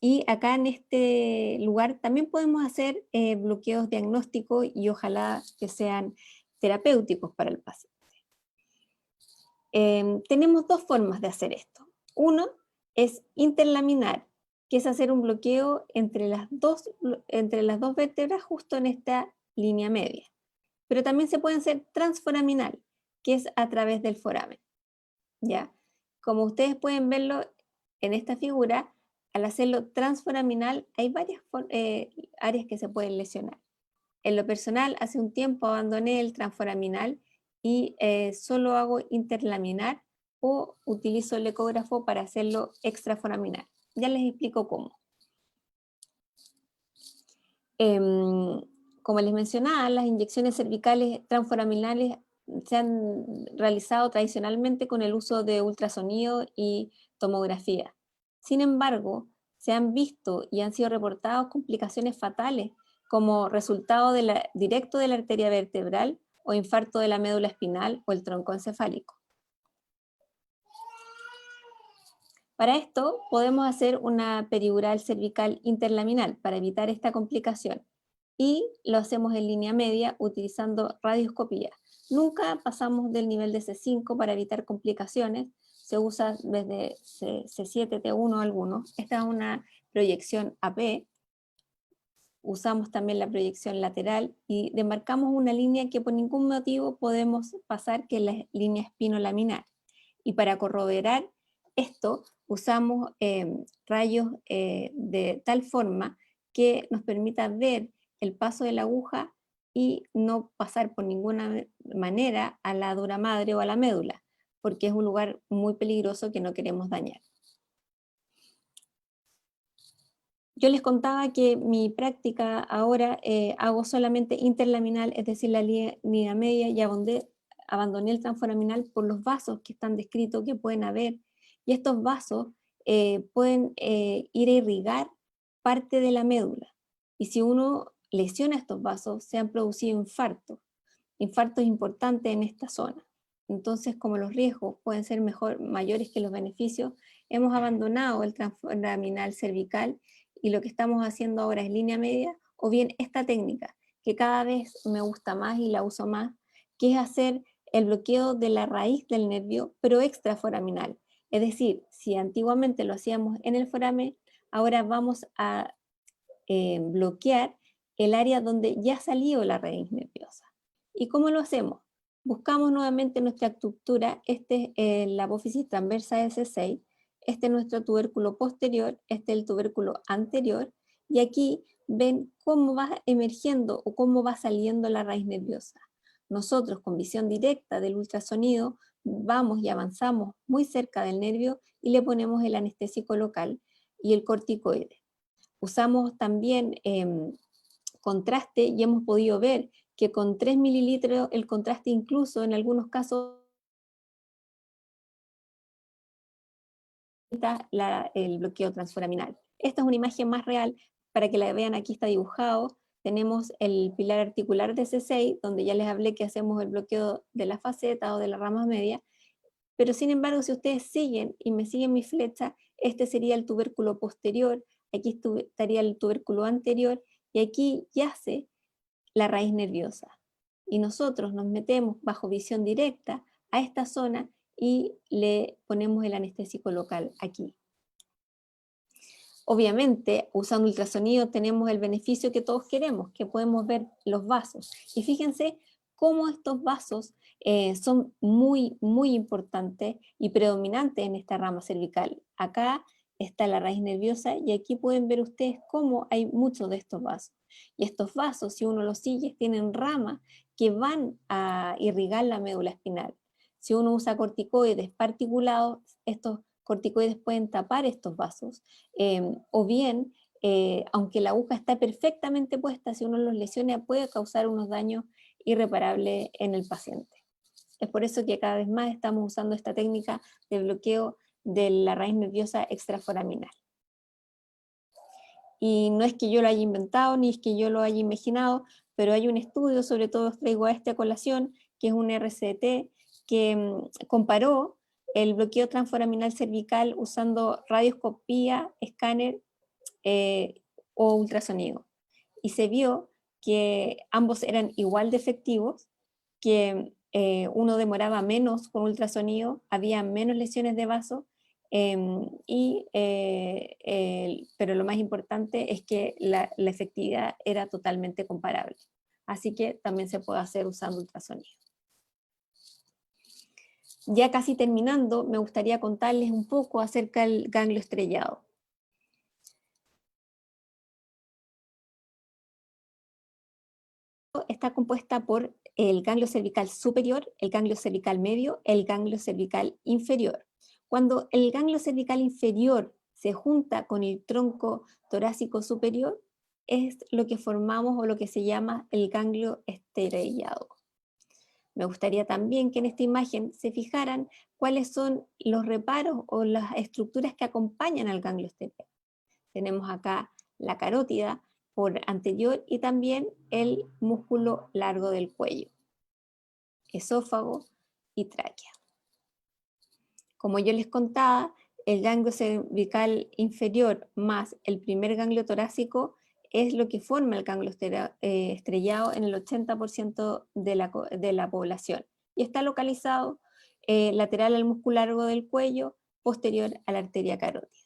[SPEAKER 1] Y acá en este lugar también podemos hacer bloqueos diagnósticos y ojalá que sean terapéuticos para el paciente. Tenemos dos formas de hacer esto. Uno es interlaminar, que es hacer un bloqueo entre las dos vértebras justo en esta línea media. Pero también se puede hacer transforaminal, que es a través del foramen. ¿Ya? Como ustedes pueden verlo en esta figura, al hacerlo transforaminal hay varias áreas que se pueden lesionar. En lo personal, hace un tiempo abandoné el transforaminal y solo hago interlaminar o utilizo el ecógrafo para hacerlo extraforaminal. Ya les explico cómo. Como les mencionaba, las inyecciones cervicales transforaminales se han realizado tradicionalmente con el uso de ultrasonido y tomografía. Sin embargo, se han visto y han sido reportadas complicaciones fatales como resultado directo de la arteria vertebral o infarto de la médula espinal o el tronco encefálico. Para esto podemos hacer una peridural cervical interlaminal para evitar esta complicación y lo hacemos en línea media utilizando radioscopía. Nunca pasamos del nivel de C5 para evitar complicaciones, se usa desde C7, T1 algunos. Esta es una proyección AP, usamos también la proyección lateral y demarcamos una línea que por ningún motivo podemos pasar, que es la línea espinolaminar. Y para corroborar esto, usamos rayos de tal forma que nos permita ver el paso de la aguja y no pasar por ninguna manera a la dura madre o a la médula, porque es un lugar muy peligroso que no queremos dañar. Yo les contaba que mi práctica ahora hago solamente interlaminal, es decir, la línea media, y abandoné el transforaminal por los vasos que están descritos que pueden haber, y estos vasos pueden ir a irrigar parte de la médula, y si uno lesiona estos vasos, se han producido infartos importantes en esta zona. Entonces, como los riesgos pueden ser mayores que los beneficios, hemos abandonado el transforaminal cervical y lo que estamos haciendo ahora es línea media, o bien esta técnica, que cada vez me gusta más y la uso más, que es hacer el bloqueo de la raíz del nervio, pero extraforaminal. Es decir, si antiguamente lo hacíamos en el foramen, ahora vamos a bloquear el área donde ya salió la raíz nerviosa. ¿Y cómo lo hacemos? Buscamos nuevamente nuestra estructura, este es la apófisis transversa S6, este es nuestro tubérculo posterior, este es el tubérculo anterior, y aquí ven cómo va emergiendo o cómo va saliendo la raíz nerviosa. Nosotros con visión directa del ultrasonido vamos y avanzamos muy cerca del nervio y le ponemos el anestésico local y el corticoide. Usamos también contraste y hemos podido ver que con 3 mililitros el contraste incluso en algunos casos el bloqueo transforaminal. Esta es una imagen más real, para que la vean, aquí está dibujado. Tenemos el pilar articular de C6, donde ya les hablé que hacemos el bloqueo de la faceta o de la rama media, pero sin embargo, si ustedes siguen y me siguen mi flecha, este sería el tubérculo posterior, aquí estaría el tubérculo anterior, y aquí yace la raíz nerviosa. Y nosotros nos metemos bajo visión directa a esta zona y le ponemos el anestésico local aquí. Obviamente, usando ultrasonido tenemos el beneficio que todos queremos, que podemos ver los vasos. Y fíjense cómo estos vasos son muy, muy importantes y predominantes en esta rama cervical. Acá está la raíz nerviosa y aquí pueden ver ustedes cómo hay muchos de estos vasos. Y estos vasos, si uno los sigue, tienen ramas que van a irrigar la médula espinal. Si uno usa corticoides particulados, estos corticoides pueden tapar estos vasos, o bien, aunque la aguja está perfectamente puesta, si uno los lesiona puede causar unos daños irreparables en el paciente. Es por eso que cada vez más estamos usando esta técnica de bloqueo de la raíz nerviosa extraforaminal. Y no es que yo lo haya inventado, ni es que yo lo haya imaginado, pero hay un estudio, sobre todo os traigo a esta colación, que es un RCT, que comparó el bloqueo transforaminal cervical usando radioscopía, escáner o ultrasonido. Y se vio que ambos eran igual de efectivos, que uno demoraba menos con ultrasonido, había menos lesiones de vaso, pero lo más importante es que la efectividad era totalmente comparable. Así que también se puede hacer usando ultrasonido. Ya casi terminando, me gustaría contarles un poco acerca del ganglio estrellado. Está compuesta por el ganglio cervical superior, el ganglio cervical medio, el ganglio cervical inferior. Cuando el ganglio cervical inferior se junta con el tronco torácico superior, es lo que formamos o lo que se llama el ganglio estrellado. Me gustaría también que en esta imagen se fijaran cuáles son los reparos o las estructuras que acompañan al ganglio estrellado. Tenemos acá la carótida por anterior y también el músculo largo del cuello, esófago y tráquea. Como yo les contaba, el ganglio cervical inferior más el primer ganglio torácico es lo que forma el ganglio estrellado en el 80% de la población. Y está localizado lateral al músculo largo del cuello, posterior a la arteria carótida.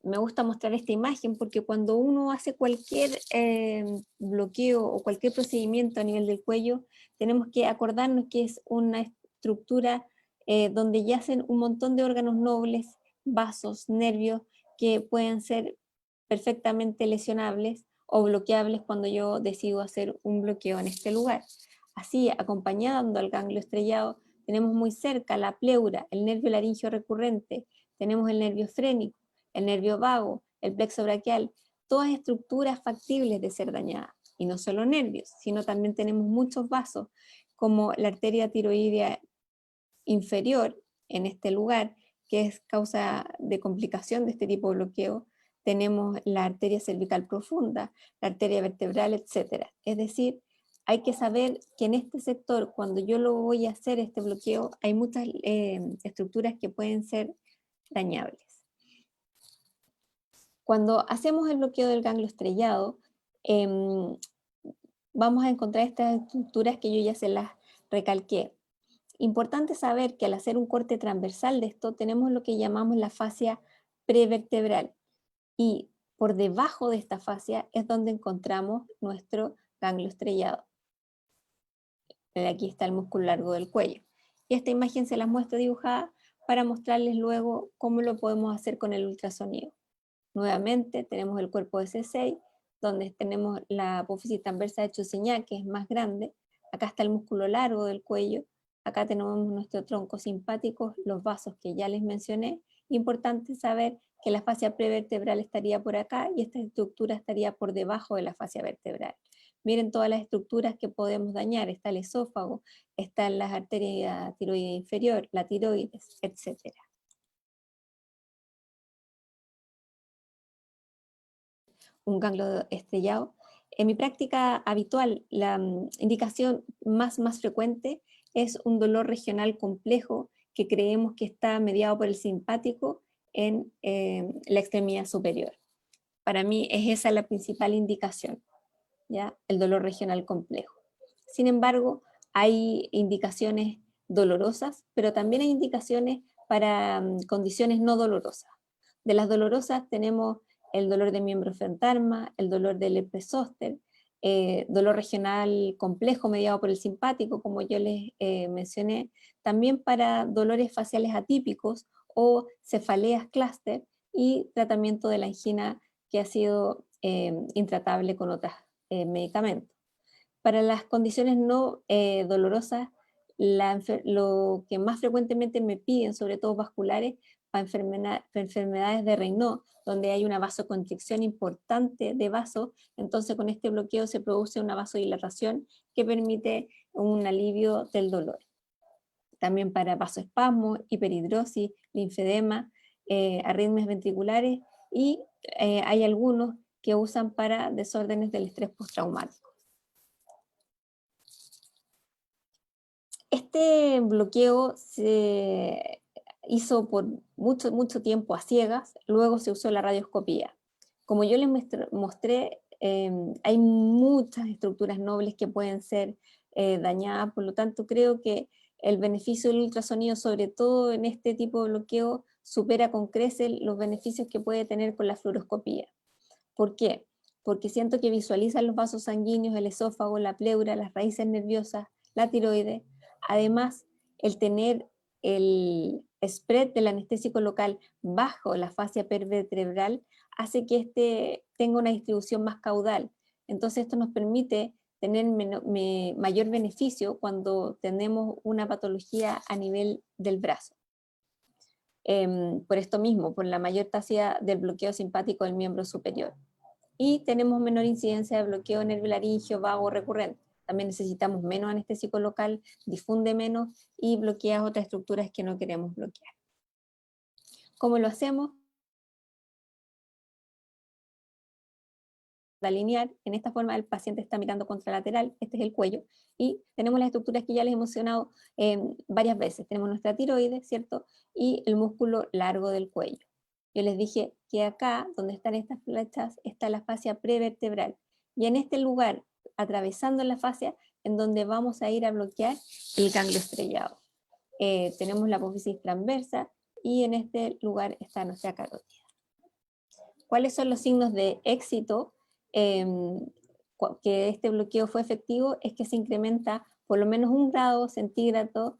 [SPEAKER 1] Me gusta mostrar esta imagen porque cuando uno hace cualquier bloqueo o cualquier procedimiento a nivel del cuello, tenemos que acordarnos que es una estructura donde yacen un montón de órganos nobles, vasos, nervios, que pueden ser perfectamente lesionables o bloqueables cuando yo decido hacer un bloqueo en este lugar. Así, acompañando al ganglio estrellado, tenemos muy cerca la pleura, el nervio laringio recurrente, tenemos el nervio frénico, el nervio vago, el plexo braquial, todas estructuras factibles de ser dañadas. Y no solo nervios, sino también tenemos muchos vasos, como la arteria tiroidea inferior en este lugar, que es causa de complicación de este tipo de bloqueo. Tenemos la arteria cervical profunda, la arteria vertebral, etc. Es decir, hay que saber que en este sector, cuando yo lo voy a hacer este bloqueo, hay muchas estructuras que pueden ser dañables. Cuando hacemos el bloqueo del ganglio estrellado, vamos a encontrar estas estructuras que yo ya se las recalqué. Importante saber que al hacer un corte transversal de esto, tenemos lo que llamamos la fascia prevertebral. Y por debajo de esta fascia es donde encontramos nuestro ganglio estrellado. Aquí está el músculo largo del cuello. Y esta imagen se las muestro dibujada para mostrarles luego cómo lo podemos hacer con el ultrasonido. Nuevamente tenemos el cuerpo de C6, donde tenemos la apófisis transversa de Chuseñá, que es más grande. Acá está el músculo largo del cuello. Acá tenemos nuestro tronco simpático, los vasos que ya les mencioné. Importante saber que la fascia prevertebral estaría por acá y esta estructura estaría por debajo de la fascia vertebral. Miren todas las estructuras que podemos dañar. Está el esófago, están las arterias tiroidea inferior, la tiroides, etc. Un ganglio estrellado. En mi práctica habitual, la indicación más frecuente es un dolor regional complejo que creemos que está mediado por el simpático en la extremidad superior. Para mí es esa la principal indicación, ¿ya? El dolor regional complejo. Sin embargo, hay indicaciones dolorosas, pero también hay indicaciones para condiciones no dolorosas. De las dolorosas tenemos el dolor de miembro fentarma, el dolor del herpes zóster, dolor regional complejo mediado por el simpático, como yo les mencioné, también para dolores faciales atípicos o cefaleas clúster y tratamiento de la angina que ha sido intratable con otros medicamentos. Para las condiciones no dolorosas, lo que más frecuentemente me piden, sobre todo vasculares, para enfermedades de Raynaud, donde hay una vasoconstricción importante de vaso, entonces con este bloqueo se produce una vasodilatación que permite un alivio del dolor. También para vasoespasmo, hiperhidrosis, linfedema, arritmias ventriculares y hay algunos que usan para desórdenes del estrés postraumático. Este bloqueo se hizo por mucho tiempo a ciegas, luego se usó la radioscopía. Como yo les mostré, hay muchas estructuras nobles que pueden ser dañadas, por lo tanto creo que el beneficio del ultrasonido, sobre todo en este tipo de bloqueo, supera con creces los beneficios que puede tener con la fluoroscopía. ¿Por qué? Porque siento que visualizan los vasos sanguíneos, el esófago, la pleura, las raíces nerviosas, la tiroides. Además, el tener el spread del anestésico local bajo la fascia pervertebral hace que este tenga una distribución más caudal. Entonces esto nos permite tener mayor beneficio cuando tenemos una patología a nivel del brazo. Por esto mismo, por la mayor tasa del bloqueo simpático del miembro superior. Y tenemos menor incidencia de bloqueo nerviolaringio vago recurrente. También necesitamos menos anestésico local, difunde menos y bloquea otras estructuras que no queremos bloquear. ¿Cómo lo hacemos? Alinear, en esta forma el paciente está mirando contralateral, este es el cuello, y tenemos las estructuras que ya les he mencionado varias veces. Tenemos nuestra tiroides, ¿cierto? Y el músculo largo del cuello. Yo les dije que acá, donde están estas flechas, está la fascia prevertebral. Y en este lugar, atravesando la fascia, en donde vamos a ir a bloquear el ganglio estrellado. Tenemos la apófisis transversa y en este lugar está nuestra carótida. ¿Cuáles son los signos de éxito? Que este bloqueo fue efectivo es que se incrementa por lo menos 1 grado centígrado.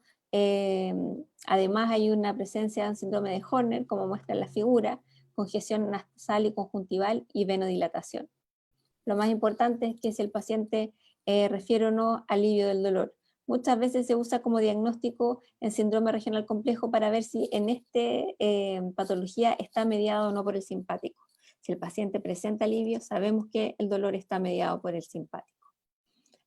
[SPEAKER 1] Además hay una presencia de un síndrome de Horner, como muestra en la figura, congestión nasal y conjuntival y venodilatación. Lo más importante es que si el paciente refiere o no alivio del dolor. Muchas veces se usa como diagnóstico en síndrome regional complejo para ver si en esta patología está mediado o no por el simpático. Si el paciente presenta alivio, sabemos que el dolor está mediado por el simpático.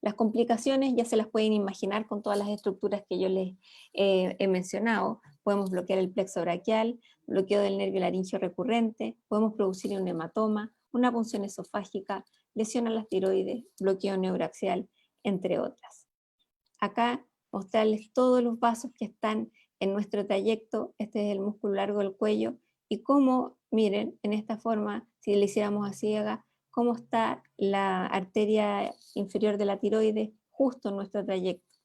[SPEAKER 1] Las complicaciones ya se las pueden imaginar con todas las estructuras que yo les he mencionado. Podemos bloquear el plexo braquial, bloqueo del nervio laringio recurrente, podemos producir un hematoma, una punción esofágica, lesión a las tiroides, bloqueo neuroaxial, entre otras. Acá mostrarles todos los vasos que están en nuestro trayecto. Este es el músculo largo del cuello y cómo, miren, en esta forma, si le hiciéramos a ciega, cómo está la arteria inferior de la tiroides justo en nuestro trayecto.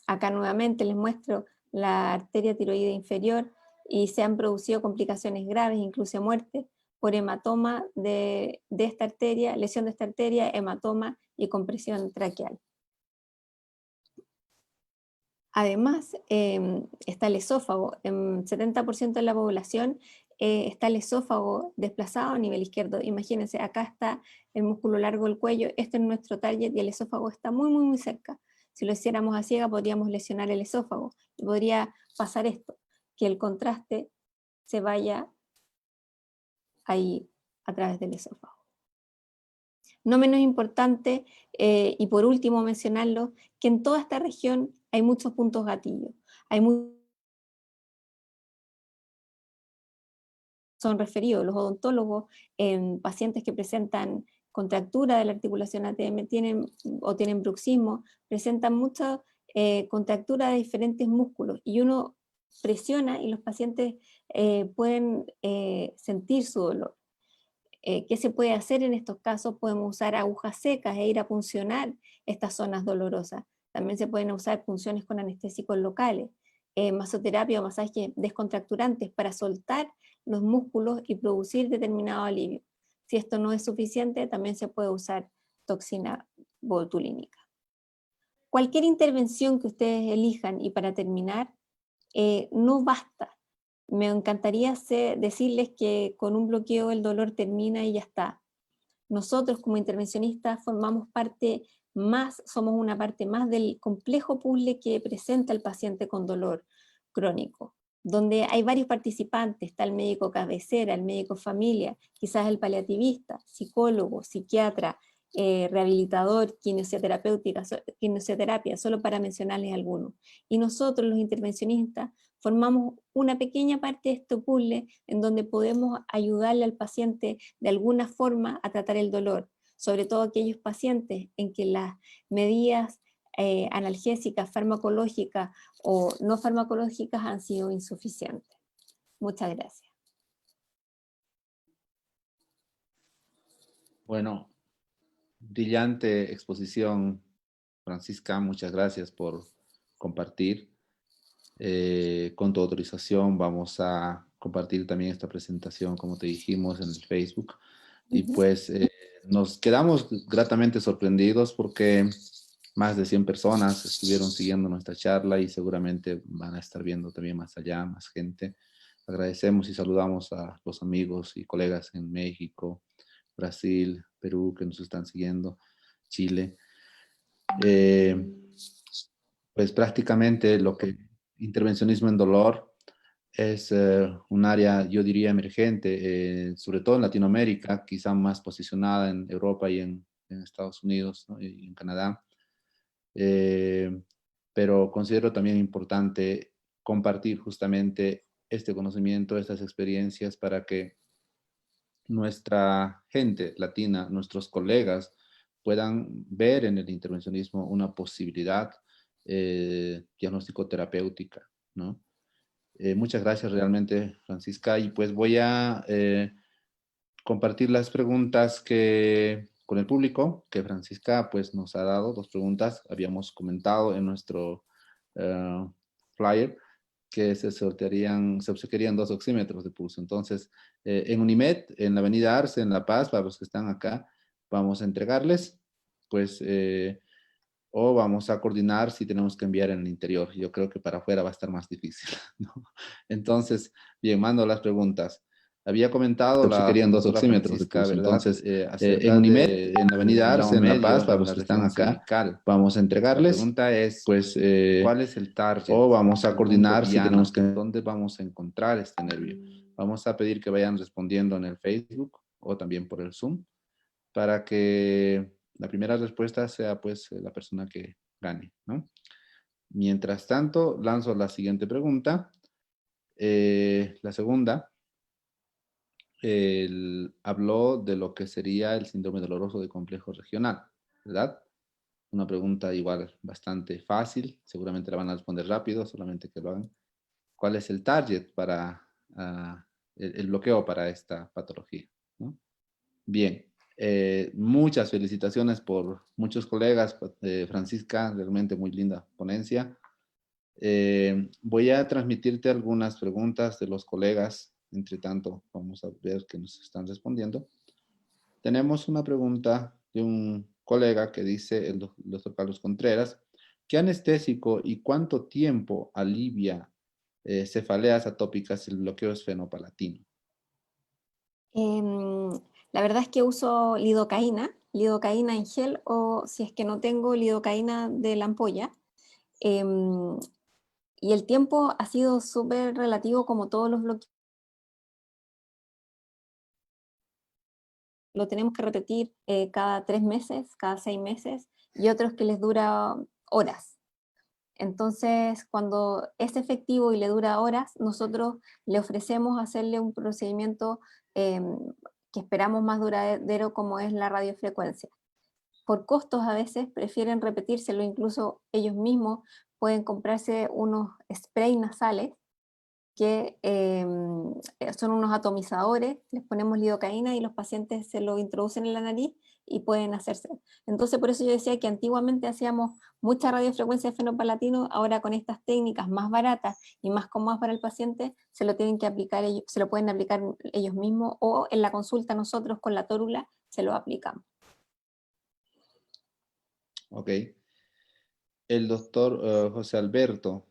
[SPEAKER 1] Acá nuevamente les muestro la arteria tiroidea inferior y se han producido complicaciones graves, incluso muerte, por hematoma de esta arteria, lesión de esta arteria, hematoma y compresión traqueal. Además, está el esófago. En 70% de la población está el esófago desplazado a nivel izquierdo. Imagínense, acá está el músculo largo del cuello, este es nuestro target y el esófago está muy cerca. Si lo hiciéramos a ciega podríamos lesionar el esófago y podría pasar esto, que el contraste se vaya ahí a través del esófago. No menos importante, y por último mencionarlo, que en toda esta región hay muchos puntos gatillo. Son referidos los odontólogos en pacientes que presentan contractura de la articulación ATM tienen bruxismo, presentan mucha contractura de diferentes músculos y uno presiona y los pacientes pueden sentir su dolor. ¿Qué se puede hacer en estos casos? Podemos usar agujas secas e ir a puncionar estas zonas dolorosas. También se pueden usar punciones con anestésicos locales, masoterapia o masajes descontracturantes para soltar los músculos y producir determinado alivio. Si esto no es suficiente, también se puede usar toxina botulínica. Cualquier intervención que ustedes elijan, y para terminar, no basta. Me encantaría decirles que con un bloqueo el dolor termina y ya está. Nosotros como intervencionistas somos una parte más del complejo puzzle que presenta el paciente con dolor crónico, donde hay varios participantes, está el médico cabecera, el médico familia, quizás el paliativista, psicólogo, psiquiatra, rehabilitador, quimioterapia, solo para mencionarles algunos. Y nosotros, los intervencionistas, formamos una pequeña parte de este puzzle en donde podemos ayudarle al paciente de alguna forma a tratar el dolor, sobre todo aquellos pacientes en que las medidas analgésicas, farmacológicas o no farmacológicas han sido insuficientes. Muchas gracias.
[SPEAKER 2] Bueno, brillante exposición, Francisca, muchas gracias por compartir. Con tu autorización vamos a compartir también esta presentación, como te dijimos, en el Facebook. Y pues nos quedamos gratamente sorprendidos porque más de 100 personas estuvieron siguiendo nuestra charla y seguramente van a estar viendo también más allá, más gente. Agradecemos y saludamos a los amigos y colegas en México, Brasil, Perú, que nos están siguiendo, Chile. Pues prácticamente lo que intervencionismo en dolor es un área, yo diría, emergente, sobre todo en Latinoamérica, quizá más posicionada en Europa y en Estados Unidos, ¿no? Y en Canadá. Pero considero también importante compartir justamente este conocimiento, estas experiencias para que nuestra gente latina, nuestros colegas, puedan ver en el intervencionismo una posibilidad diagnóstico-terapéutica, ¿no? Muchas gracias realmente, Francisca, y pues voy a compartir las preguntas con el público, que Francisca pues nos ha dado 2 preguntas. Habíamos comentado en nuestro flyer que se obsequiarían 2 oxímetros de pulso. Entonces, en Unimed, en la Avenida Arce, en La Paz, para los que están acá, vamos a entregarles, pues, o vamos a coordinar si tenemos que enviar en el interior. Yo creo que para afuera va a estar más difícil, ¿no? Entonces, bien, mando las preguntas. Había comentado
[SPEAKER 3] Se querían 2 oxímetros de pulso. Entonces, en Unimed, en la Avenida Arce, en La Paz, para los que están acá, vamos a entregarles.
[SPEAKER 2] La pregunta es,
[SPEAKER 3] pues,
[SPEAKER 2] ¿cuál es el target?
[SPEAKER 3] o vamos a coordinar si tenemos que...
[SPEAKER 2] ¿Dónde vamos a encontrar este nervio? Vamos a pedir que vayan respondiendo en el Facebook o también por el Zoom para que la primera respuesta sea pues la persona que gane, ¿no? Mientras tanto, lanzo la siguiente pregunta. La segunda, habló de lo que sería el síndrome doloroso de complejo regional, ¿verdad? Una pregunta igual bastante fácil, seguramente la van a responder rápido, solamente que lo hagan. ¿Cuál es el target para el bloqueo para esta patología, ¿no? Bien, muchas felicitaciones por muchos colegas, Francisca, realmente muy linda ponencia. Voy a transmitirte algunas preguntas de los colegas, entre tanto vamos a ver que nos están respondiendo. Tenemos una pregunta de un colega que dice, el doctor Carlos Contreras, ¿qué anestésico y cuánto tiempo alivia cefaleas atópicas el bloqueo esfenopalatino?
[SPEAKER 1] La verdad es que uso lidocaína en gel, o si es que no tengo, lidocaína de la ampolla. Y el tiempo ha sido súper relativo, como todos los bloqueos lo tenemos que repetir cada 3 meses, cada 6 meses, y otros que les dura horas. Entonces, cuando es efectivo y le dura horas, nosotros le ofrecemos hacerle un procedimiento que esperamos más duradero, como es la radiofrecuencia. Por costos a veces prefieren repetírselo, incluso ellos mismos pueden comprarse unos sprays nasales que son unos atomizadores, les ponemos lidocaína y los pacientes se lo introducen en la nariz y pueden hacerse. Entonces por eso yo decía que antiguamente hacíamos mucha radiofrecuencia de fenopalatino, ahora con estas técnicas más baratas y más cómodas para el paciente, se lo tienen que aplicar ellos, se lo pueden aplicar ellos mismos, o en la consulta nosotros con la tórula se lo aplicamos.
[SPEAKER 2] Ok. El doctor José Alberto,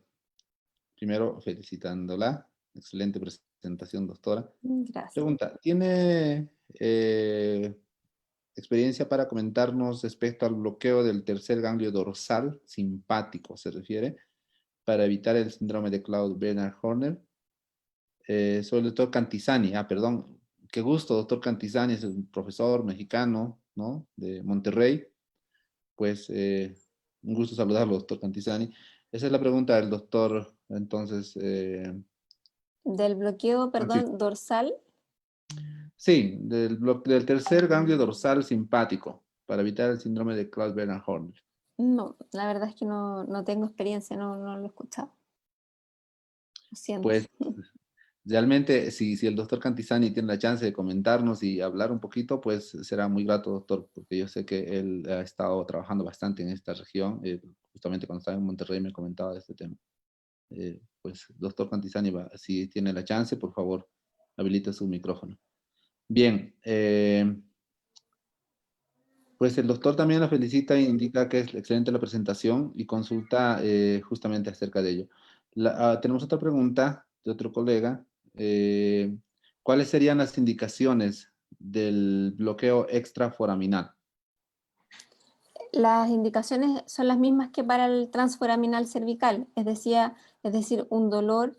[SPEAKER 2] primero felicitándola, excelente presentación, doctora.
[SPEAKER 1] Gracias.
[SPEAKER 2] Pregunta, ¿tiene experiencia para comentarnos respecto al bloqueo del tercer ganglio dorsal simpático, se refiere, para evitar el síndrome de Claude-Bernard Horner? Soy el doctor Cantizani. Perdón, qué gusto, doctor Cantizani, es un profesor mexicano, ¿no?, de Monterrey. Pues un gusto saludarlo, doctor Cantizani. Esa es la pregunta del doctor, entonces.
[SPEAKER 1] Del bloqueo, perdón, dorsal.
[SPEAKER 2] Sí, del tercer ganglio dorsal simpático, para evitar el síndrome de Claude-Bernard Horner.
[SPEAKER 1] No, la verdad es que no tengo experiencia, no lo he escuchado. Lo siento.
[SPEAKER 2] Pues realmente, si el doctor Cantizani tiene la chance de comentarnos y hablar un poquito, pues será muy grato, doctor, porque yo sé que él ha estado trabajando bastante en esta región. Justamente cuando estaba en Monterrey me comentaba de este tema. Pues, doctor Cantizani, si tiene la chance, por favor, habilite su micrófono. Bien, pues el doctor también la felicita e indica que es excelente la presentación y consulta justamente acerca de ello. Tenemos otra pregunta de otro colega. ¿Cuáles serían las indicaciones del bloqueo extraforaminal?
[SPEAKER 1] Las indicaciones son las mismas que para el transforaminal cervical, es decir, un dolor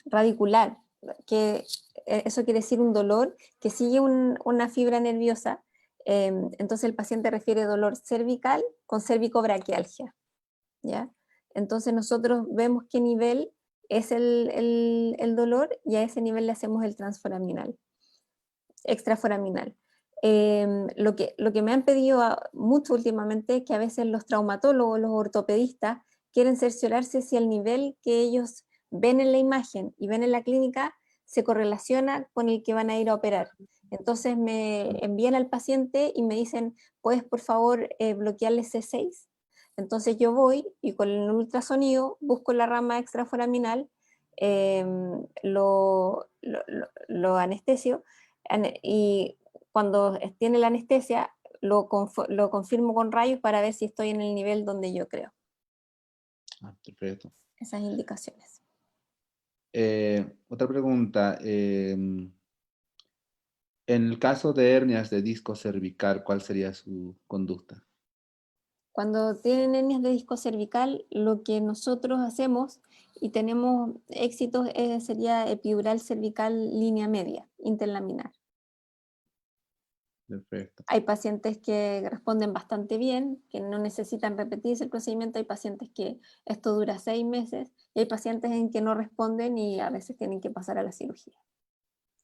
[SPEAKER 1] radicular, que eso quiere decir un dolor que sigue una fibra nerviosa. Entonces el paciente refiere dolor cervical con cervicobraquialgia, ¿ya? Entonces nosotros vemos qué nivel es el dolor y a ese nivel le hacemos el transforaminal, extraforaminal. Lo que me han pedido mucho últimamente es que a veces los traumatólogos, los ortopedistas, quieren cerciorarse si el nivel que ellos ven en la imagen y ven en la clínica se correlaciona con el que van a ir a operar. Entonces me envían al paciente y me dicen, ¿puedes por favor bloquearle C6? Entonces yo voy y con el ultrasonido busco la rama extraforaminal, lo anestesio, y cuando tiene la anestesia lo confirmo con rayos para ver si estoy en el nivel donde yo creo.
[SPEAKER 2] Perfecto.
[SPEAKER 1] Esas indicaciones.
[SPEAKER 2] Otra pregunta. En el caso de hernias de disco cervical, ¿cuál sería su conducta?
[SPEAKER 1] Cuando tienen hernias de disco cervical, lo que nosotros hacemos y tenemos éxitos sería epidural cervical línea media, interlaminar.
[SPEAKER 2] Perfecto.
[SPEAKER 1] Hay pacientes que responden bastante bien, que no necesitan repetirse el procedimiento, hay pacientes que esto dura 6 meses, y hay pacientes en que no responden y a veces tienen que pasar a la cirugía.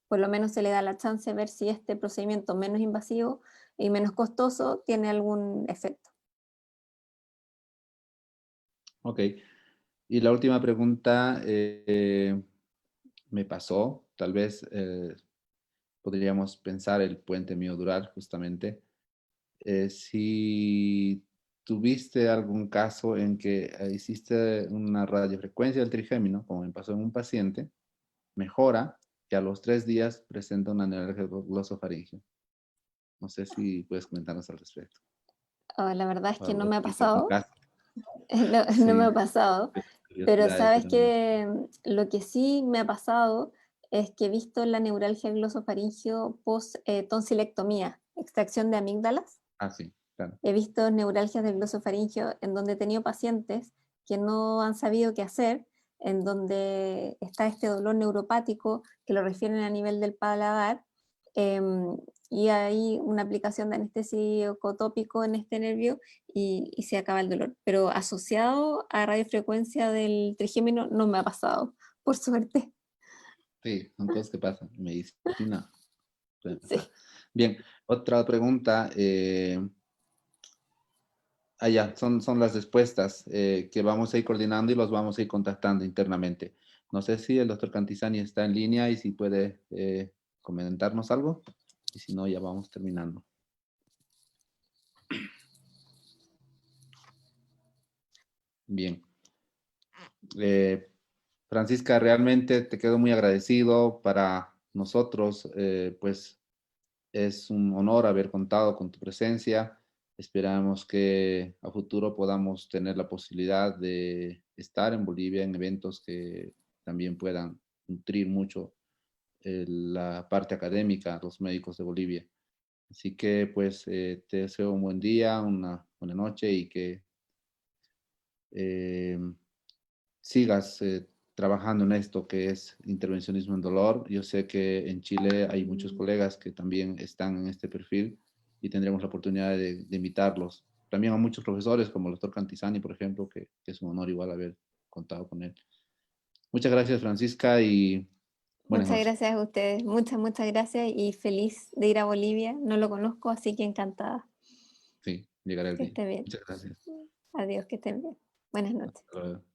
[SPEAKER 1] Por lo menos se le da la chance de ver si este procedimiento menos invasivo y menos costoso tiene algún efecto.
[SPEAKER 2] Ok. Y la última pregunta me pasó, tal vez podríamos pensar el puente miodural justamente. Si tuviste algún caso en que hiciste una radiofrecuencia del trigémino, como me pasó en un paciente, mejora y a los 3 días presenta una neuralgia glosofaringea. No sé si puedes comentarnos al respecto.
[SPEAKER 1] La verdad es que no
[SPEAKER 2] O
[SPEAKER 1] me ha
[SPEAKER 2] explicar un
[SPEAKER 1] pasado.
[SPEAKER 2] caso.
[SPEAKER 1] No me
[SPEAKER 2] Sí,
[SPEAKER 1] ha pasado, pero sabes que lo que sí me ha pasado es que he visto la neuralgia glosofaringeo post tonsilectomía, extracción de amígdalas.
[SPEAKER 2] Sí, claro.
[SPEAKER 1] He visto neuralgias del glosofaringeo en donde he tenido pacientes que no han sabido qué hacer, en donde está este dolor neuropático que lo refieren a nivel del paladar, y hay una aplicación de anestésico tópico en este nervio y se acaba el dolor. Pero asociado a radiofrecuencia del trigémino no me ha pasado, por suerte.
[SPEAKER 2] Sí, son cosas que pasan. Medicina.
[SPEAKER 1] Sí.
[SPEAKER 2] Bien, otra pregunta. Ya, son las respuestas que vamos a ir coordinando y los vamos a ir contactando internamente. No sé si el doctor Cantizani está en línea y si puede comentarnos algo. Y si no, ya vamos terminando. Bien. Francisca, realmente te quedo muy agradecido. Para nosotros, pues es un honor haber contado con tu presencia. Esperamos que a futuro podamos tener la posibilidad de estar en Bolivia en eventos que también puedan nutrir mucho la parte académica, los médicos de Bolivia. Así que pues te deseo un buen día, una buena noche y que eh, sigas trabajando en esto que es intervencionismo en dolor. Yo sé que en Chile hay muchos colegas que también están en este perfil y tendremos la oportunidad de invitarlos. También a muchos profesores como el doctor Cantizani, por ejemplo, que es un honor igual haber contado con él. Muchas gracias, Francisca, y buenas
[SPEAKER 1] Muchas
[SPEAKER 2] noches.
[SPEAKER 1] gracias a ustedes, muchas gracias y feliz de ir a Bolivia. No lo conozco, así que encantada.
[SPEAKER 2] Sí, llegará el
[SPEAKER 1] Que
[SPEAKER 2] día.
[SPEAKER 1] esté bien.
[SPEAKER 2] Muchas gracias.
[SPEAKER 1] Adiós, que estén bien. Buenas noches.
[SPEAKER 2] Hasta luego.